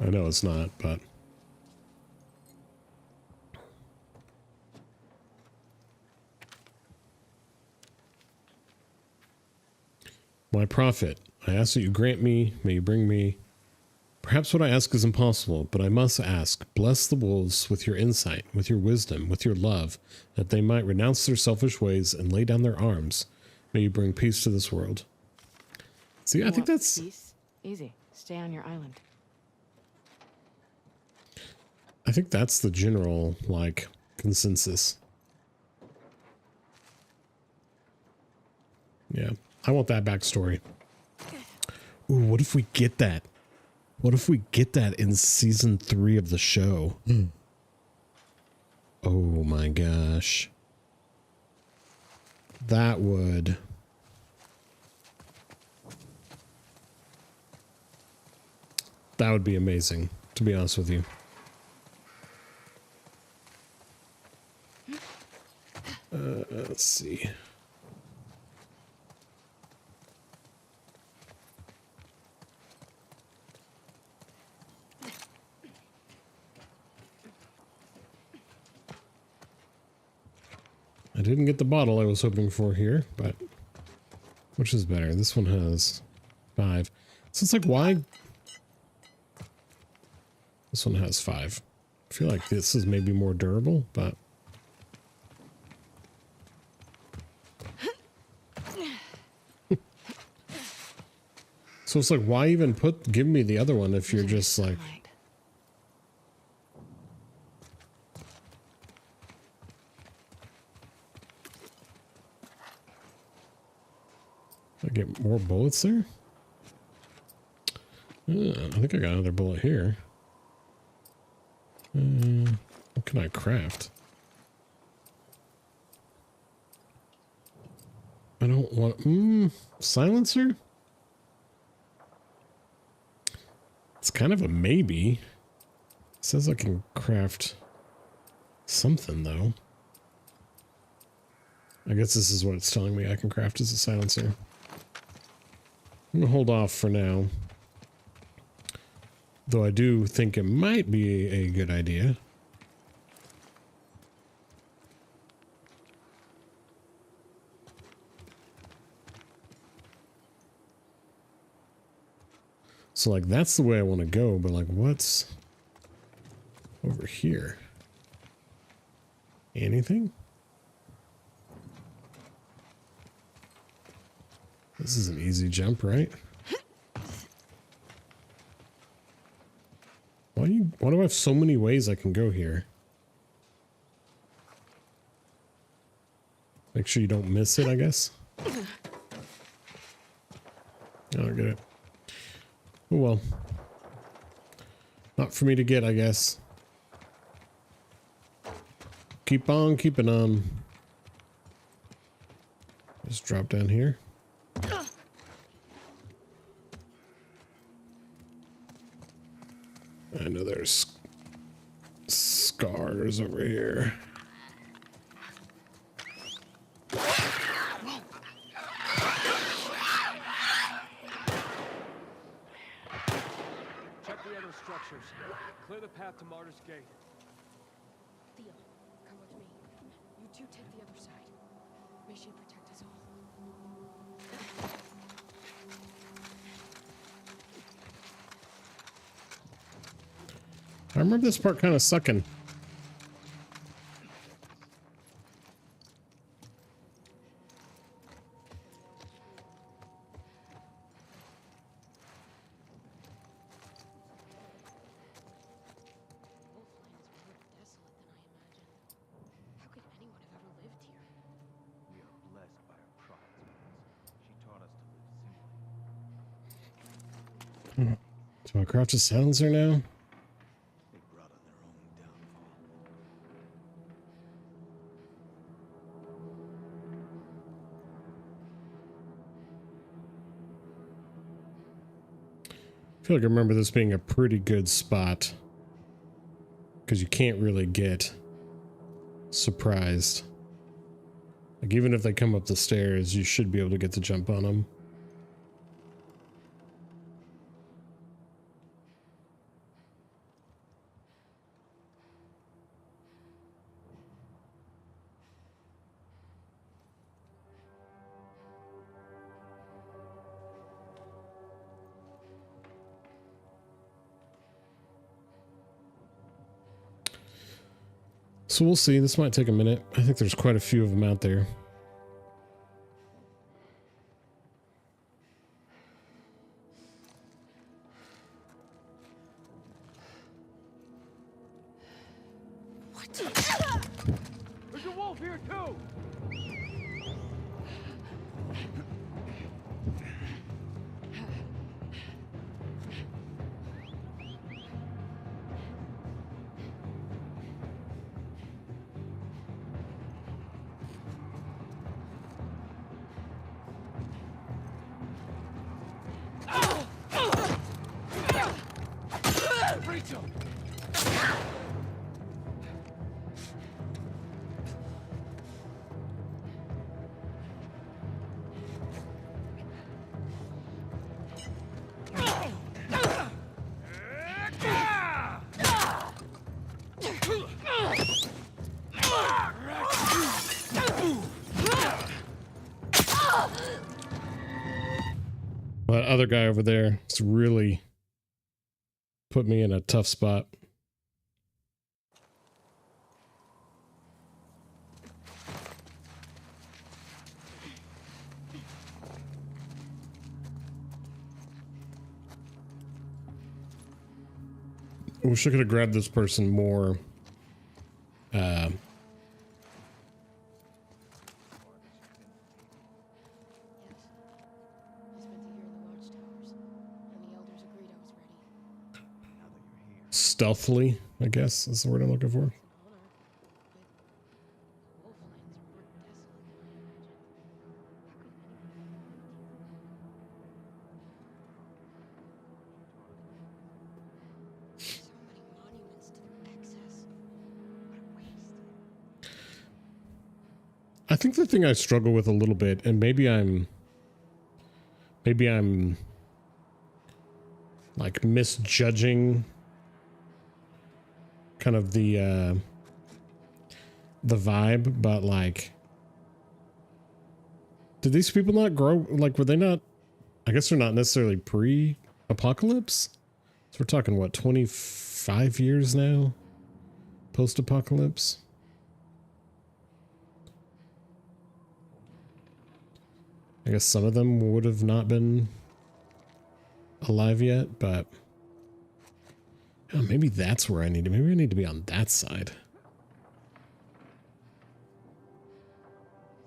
I know it's not, but my prophet, I ask that you grant me, may you bring me. Perhaps what I ask is impossible, but I must ask. Bless the wolves with your insight, with your wisdom, with your love, that they might renounce their selfish ways and lay down their arms. May you bring peace to this world. See, I think that's... Peace? Easy. Stay on your island. I think that's the general, like, consensus. Yeah. I want that backstory. Ooh, what if we get that? What if we get that in season 3 of the show? Oh my gosh. That would... That would be amazing, to be honest with you. Let's see. I didn't get the bottle I was hoping for here, but which is better? This one has 5. So it's like, why? This one has 5. I feel like this is maybe more durable, but so it's like, why even give me the other one if you're just like... I get more bullets there? I think I got another bullet here. What can I craft? I don't want... silencer? It's kind of a maybe. It says I can craft something, though. I guess this is what it's telling me I can craft as a silencer. I'm going to hold off for now. Though I do think it might be a good idea. So, like, that's the way I want to go, but, like, what's over here? Anything? This is an easy jump, right? Why do I have so many ways I can go here? Make sure you don't miss it, I guess. I don't get it. Oh well. Not for me to get, I guess. Keep on keeping on. Just drop down here. I know there's scars over here. Check the other structures. Clear the path to Martyr's Gate. Theo, come with me. You two take the other side. May she protect us all. I remember this part kind of sucking. How could anyone have ever lived here? We are blessed by our providence. She taught us to live simply. Do I crouch a silencer now? They brought on their own downfall. I feel like I remember this being a pretty good spot. Because you can't really get surprised. Like, even if they come up the stairs, you should be able to get the jump on them. So we'll see. This might take a minute. I think there's quite a few of them out there. There's a wolf here too! Rachel! That other guy over there has really put me in a tough spot. I wish I could have grabbed this person more. Yes. I spent a year in the watchtowers, and the elders agreed I was ready. Now that you're here, Stealthily, I guess is the word I'm looking for. It's an honor, but Wolflands are more desolate than I imagined. How could anyone have ever lived here? So many monuments to their excess. What a waste. I think the thing I struggle with a little bit, and maybe I'm like misjudging kind of the vibe, but like, did these people not grow? Like, were they not? I guess they're not necessarily pre-apocalypse. So we're talking what, 25 years now, post-apocalypse. I guess some of them would have not been alive yet, but oh, maybe that's where I need to. Maybe I need to be on that side.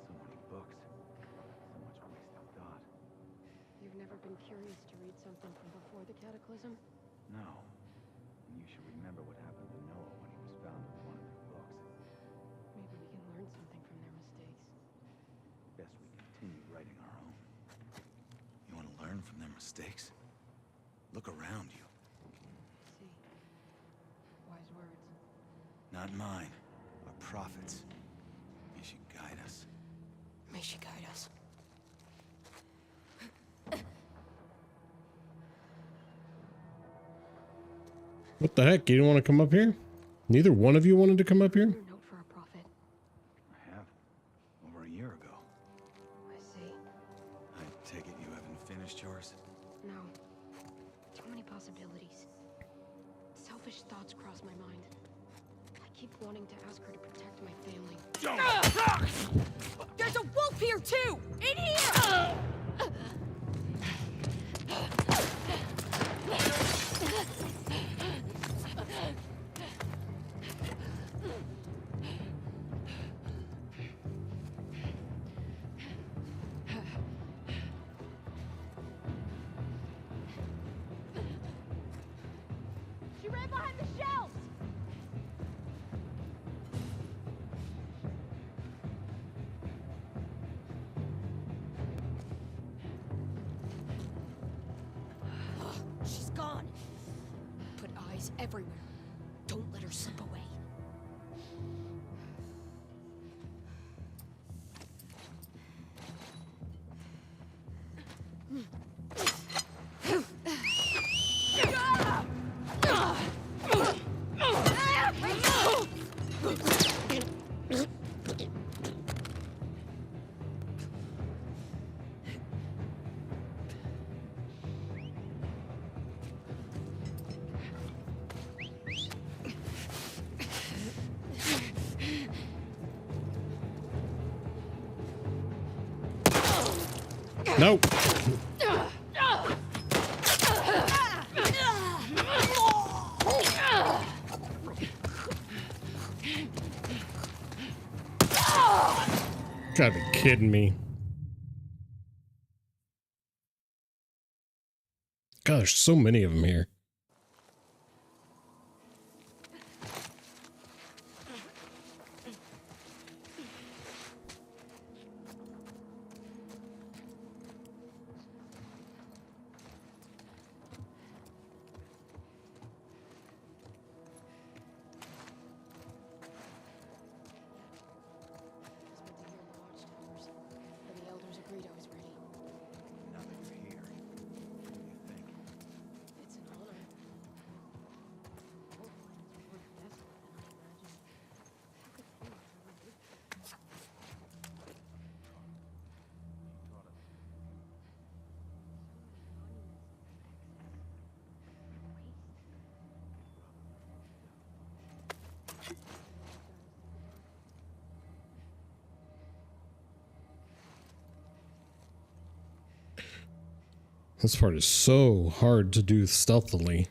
so many books, so much wasted thought. You've never been curious to read something from before the cataclysm? No, and you mistakes. Look around you. See. Wise words. Not mine. Our prophets. May she guide us. May she guide us. What the heck? You didn't want to come up here? Neither one of you wanted to come up here? Note for our prophet. I have. Over a year ago. I see. I take it you haven't finished yours? No. Too many possibilities. Selfish thoughts cross my mind. I keep wanting to ask her to protect my family. There's a wolf here too! In here! She ran behind the shelves! She's gone. Put eyes everywhere. Don't let her slip away. Nope. Gotta be kidding me. God, there's so many of them here. Spent a year in the watchtowers, and the elders agreed I was ready. Now that you're here, what do you think? It's an honor. Wolflands are more desolate than I imagined. How could anyone ever live there? This part is so hard to do stealthily.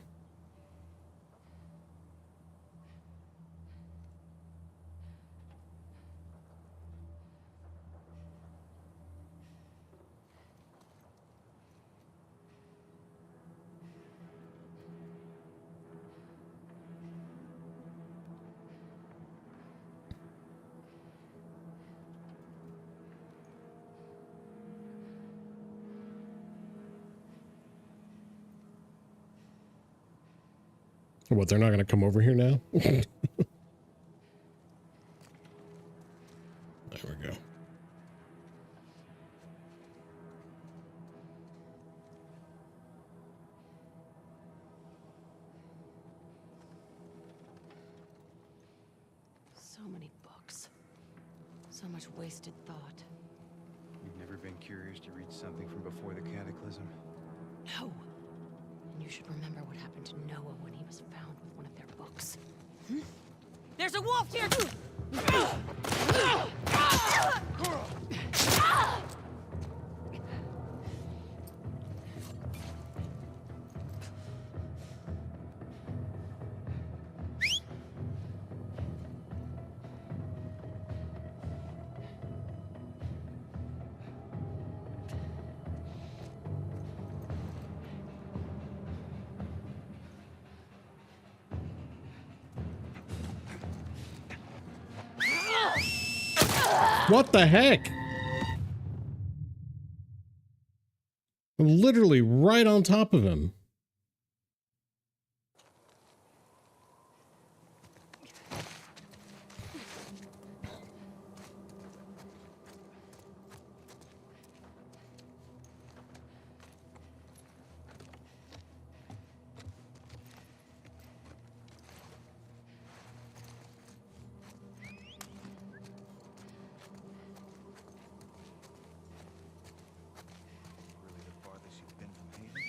What, they're not going to come over here now? There we go. So many books. So much wasted thought. You've never been curious to read something from before the cataclysm? No. And you should remember what happened to Noah when he was found with one of their books. There's a wolf here too! What the heck? I'm literally right on top of him. Really the farthest you've been from Haven?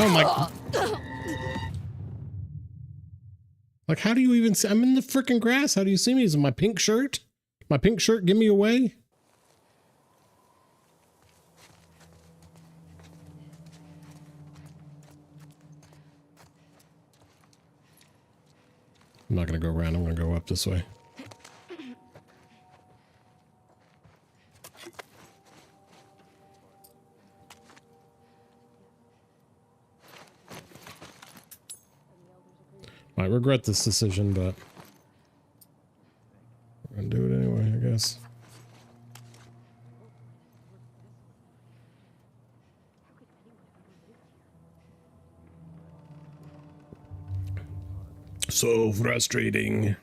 Oh my. Like, how do you even see? I'm in the freaking grass. How do you see me? Is it my pink shirt? My pink shirt give me away? I'm not going to go around. I'm going to go up this way. Might regret this decision, but we're going to do it anyway, I guess. So frustrating.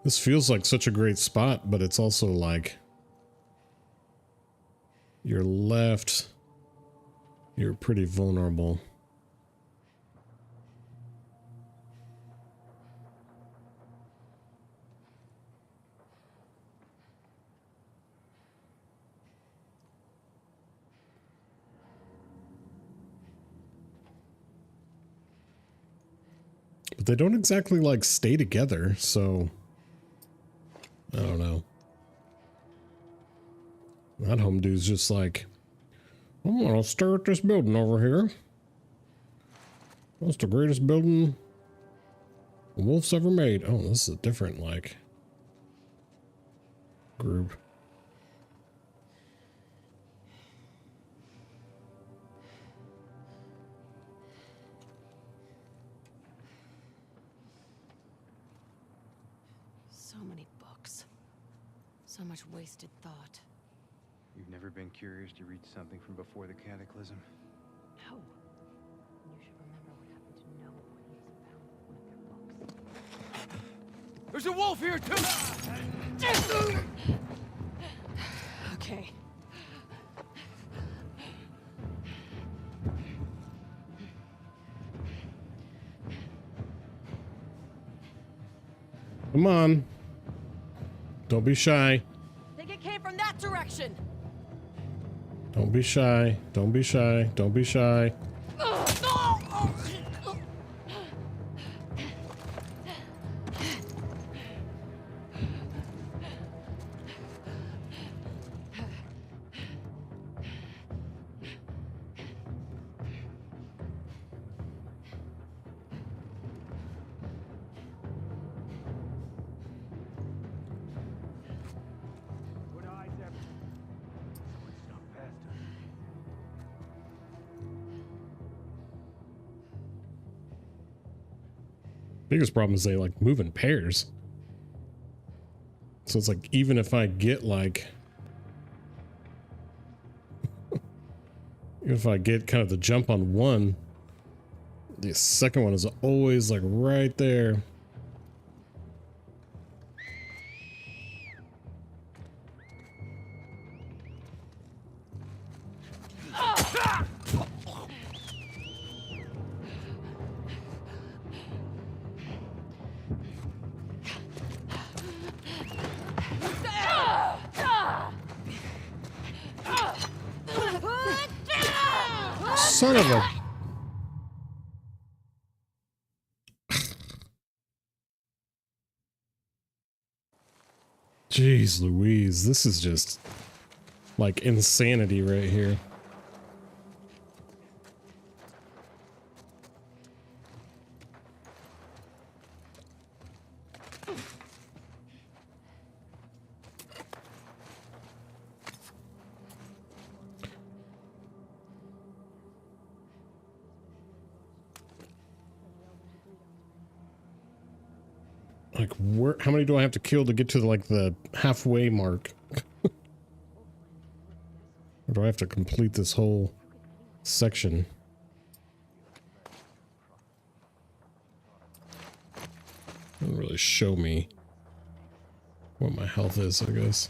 This feels like such a great spot, but it's also like you're left, you're pretty vulnerable. But they don't exactly like stay together, so I don't know. That home dude's just like, I'm gonna stare at this building over here. That's the greatest building the Wolf's ever made. Oh, this is a different, like, group. So many books. So much wasted thought. You've never been curious to read something from before the Cataclysm? No. You should remember what happened to Noah when he was found with one of their books. There's a wolf here too! Okay. Come on. Don't be shy. I think it came from that direction. Don't be shy. Don't be shy. Don't be shy. What eyes ever? Someone snuck past us. Biggest problem is they like move in pairs. So it's like, even if I get like, even if I get kind of the jump on one, the second one is always like right there. Son of a... Jeez Louise, this is just like insanity right here. Like, where, how many do I have to kill to get to like the halfway mark? Or do I have to complete this whole section? Doesn't really show me what my health is, I guess.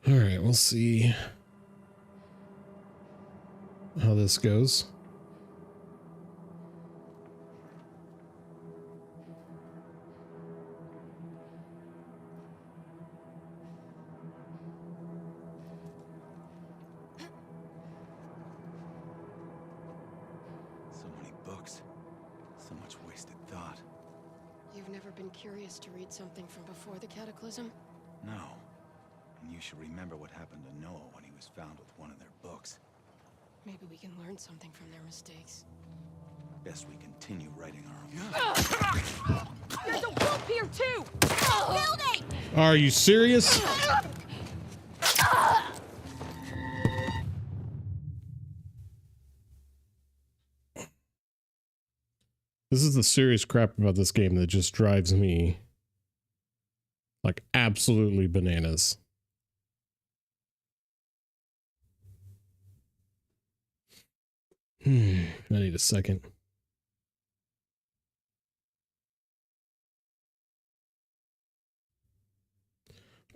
All right, we'll see how this goes. So many books. So much wasted thought. You've never been curious to read something from before the Cataclysm? No. And you should remember what happened to Noah when he was found with one of their books. Maybe we can learn something from their mistakes. Best we continue writing our own. There's a wolf here too! Building! Are you serious? This is the serious crap about this game that just drives me like absolutely bananas. I need a second.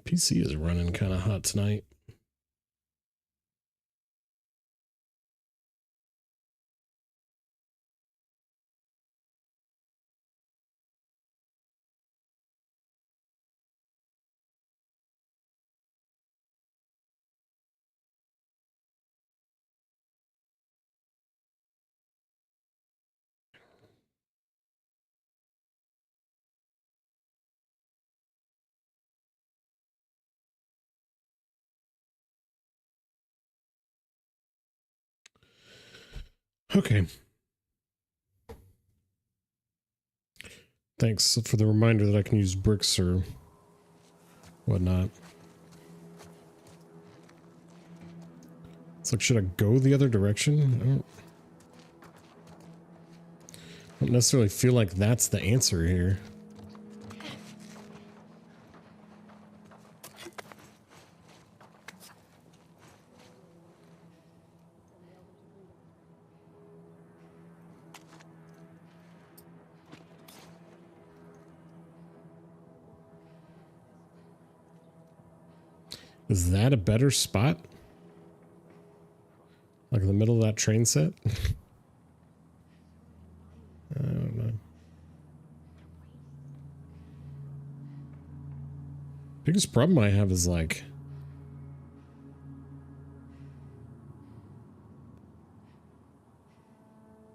PC is running kind of hot tonight. Okay. Thanks for the reminder that I can use bricks or whatnot. It's like, should I go the other direction? I don't necessarily feel like that's the answer here. Is that a better spot? Like in the middle of that train set? I don't know. Biggest problem I have is like,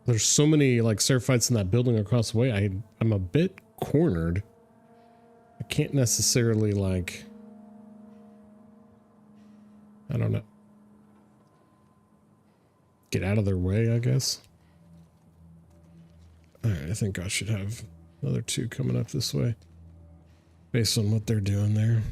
there's so many like Seraphites in that building across the way. I'm a bit cornered. I can't necessarily like, I don't know, get out of their way, I guess. All right, I think I should have another two coming up this way based on what they're doing there.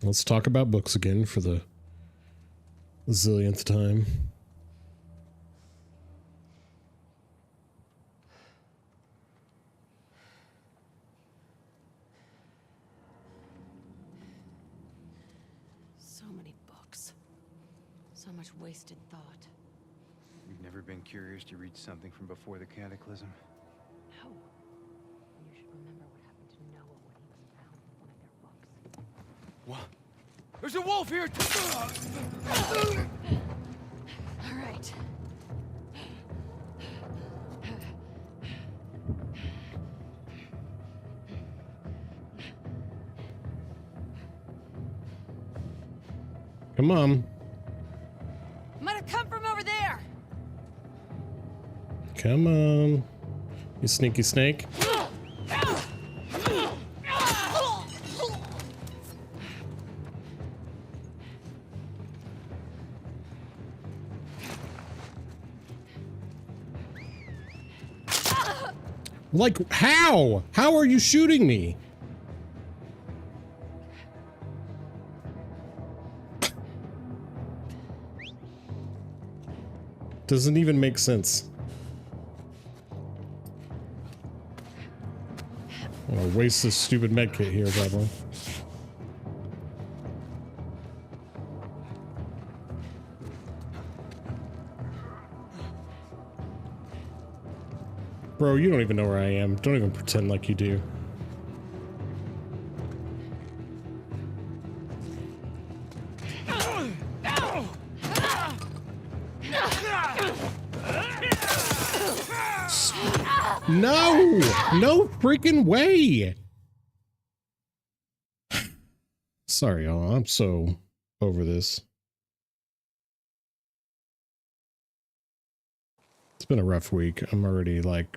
Let's talk about books again for the zillionth time. You've never been curious to read something from before the Cataclysm? No. You should remember what happened to Noah when he was found in one of their books. What? There's a wolf here! All right. Come on. Might have come from over there. Come on. You sneaky snake. Like, how? How are you shooting me? Doesn't even make sense. I'm gonna waste this stupid medkit here, probably. Bro, you don't even know where I am. Don't even pretend like you do. No! No freaking way! Sorry, y'all. I'm so over this. It's been a rough week. I'm already like...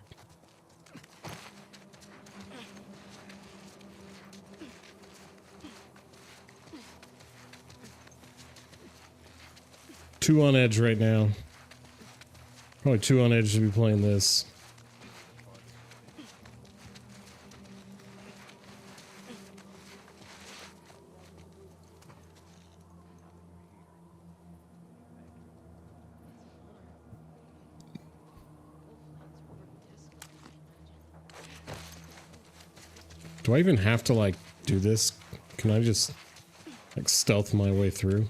too on edge right now. Probably too on edge to be playing this. Do I even have to like do this? Can I just like stealth my way through?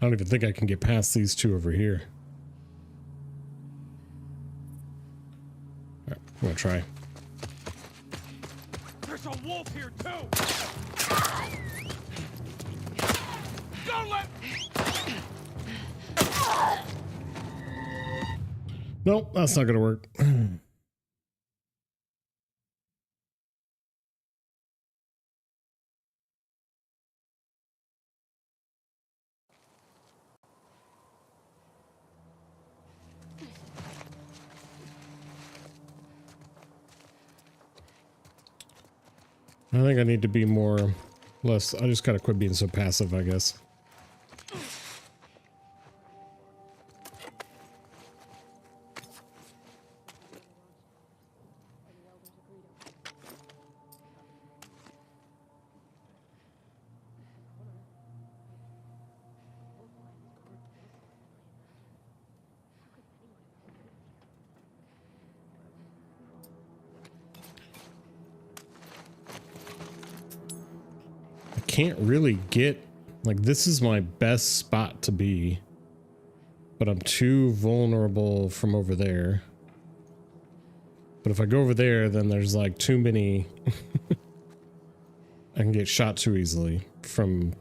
I don't even think I can get past these two over here. Alright, I'm gonna try. There's a wolf here too! Don't let... Nope, that's not gonna work. I think I need to be more, less, I just gotta quit being so passive, I guess. Can't really get, like, this is my best spot to be, but I'm too vulnerable from over there. But if I go over there, then there's like too many I can get shot too easily from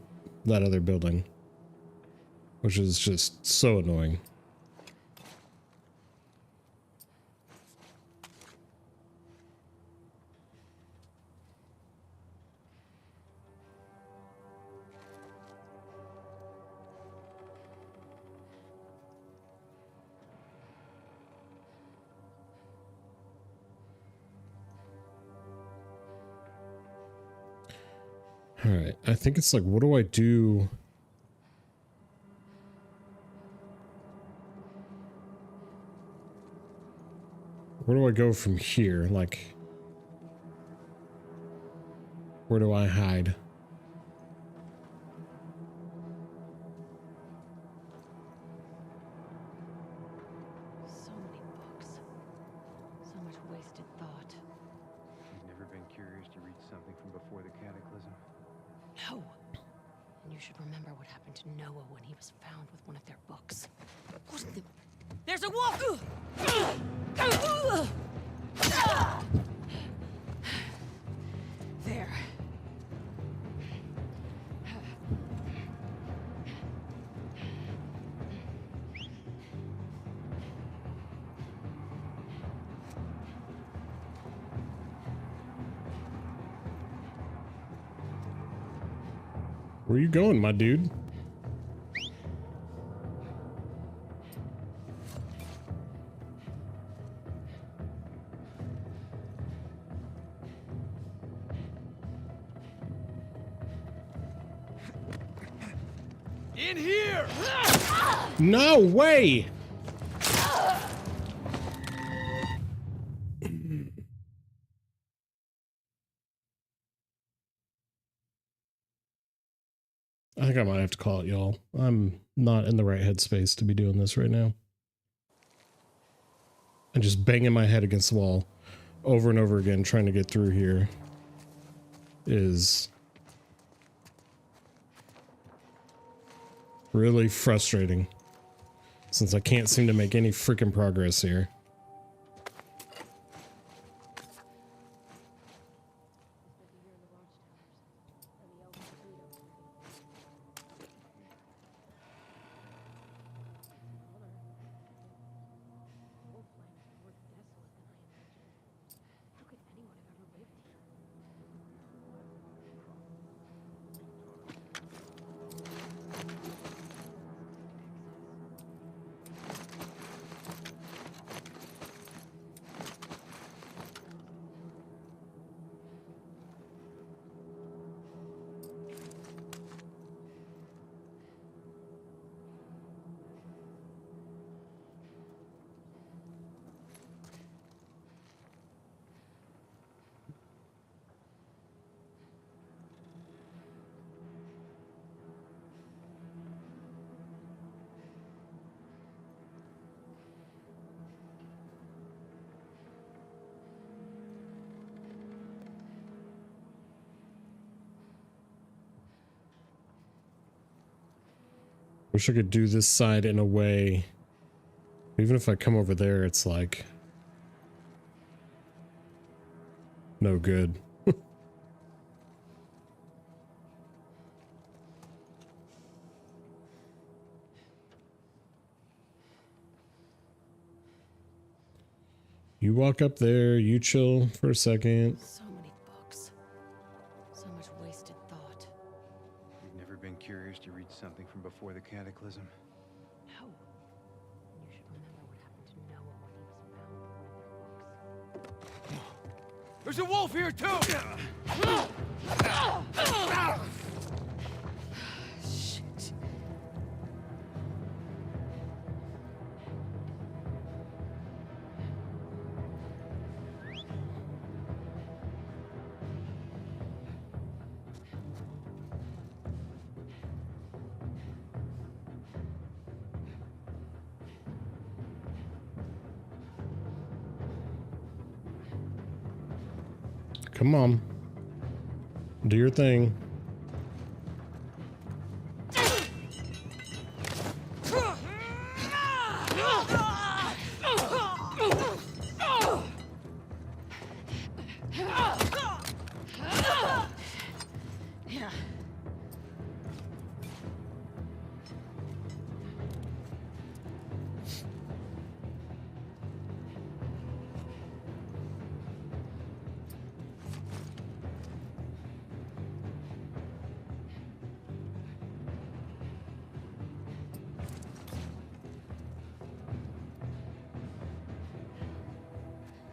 that other building, which is just so annoying. All right, I think it's like, what do I do? Where do I go from here? Like, where do I hide? So many books. So much wasted thought. You've never been curious to read something from before the cataclysm? No. And you should remember what happened to Noah when he was found with one of their books. What in the... There's a wolf! There. Where you going, my dude? In here! No way! I think I might have to call it, y'all. I'm not in the right headspace to be doing this right now. And just banging my head against the wall over and over again trying to get through here is really frustrating, since I can't seem to make any freaking progress here. Wish I could do this side in a way. Even if I come over there, it's like no good. You walk up there, you chill for a second. So many books. So much wasted thought. You've never been curious to read something from before the cataclysm? No. And you should remember what happened to Noah when he was found with one of their books. There's a wolf here too! Shit. Come on. Do your thing. Yeah.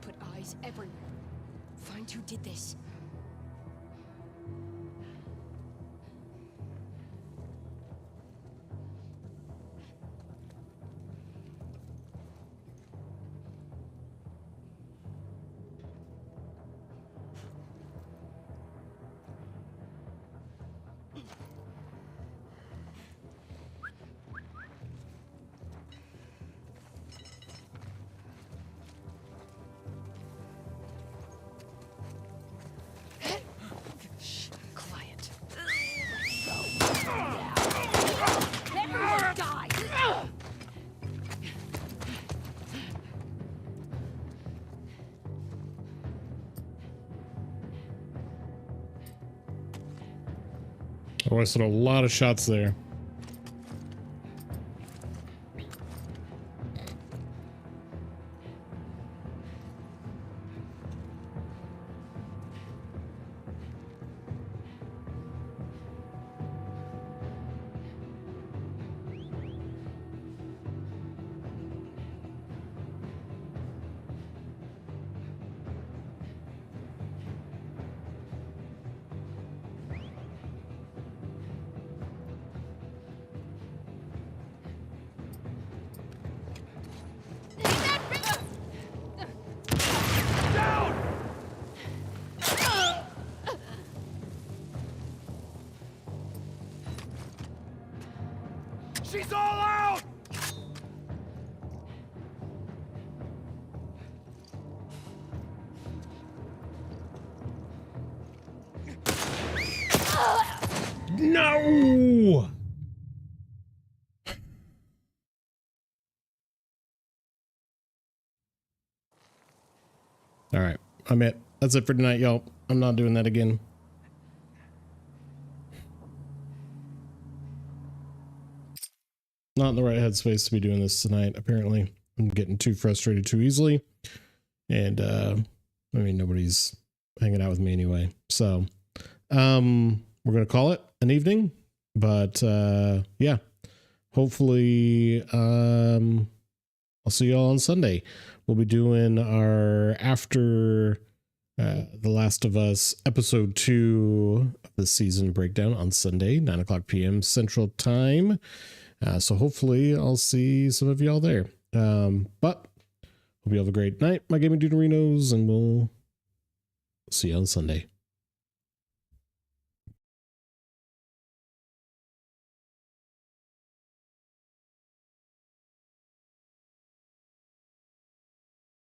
Put eyes everywhere. Find who did this. I wasted a lot of shots there. She's all out! No! All right, I'm it. That's it for tonight, y'all. I'm not doing that again. Not in the right headspace to be doing this tonight, apparently. I'm getting too frustrated too easily. And, I mean, nobody's hanging out with me anyway. So, we're going to call it an evening. But, yeah. Hopefully, I'll see you all on Sunday. We'll be doing our after The Last of Us episode 2 of the season breakdown on Sunday, 9:00 p.m. Central Time. So hopefully I'll see some of y'all there. But hope you have a great night, my gaming dude, and we'll see you on Sunday.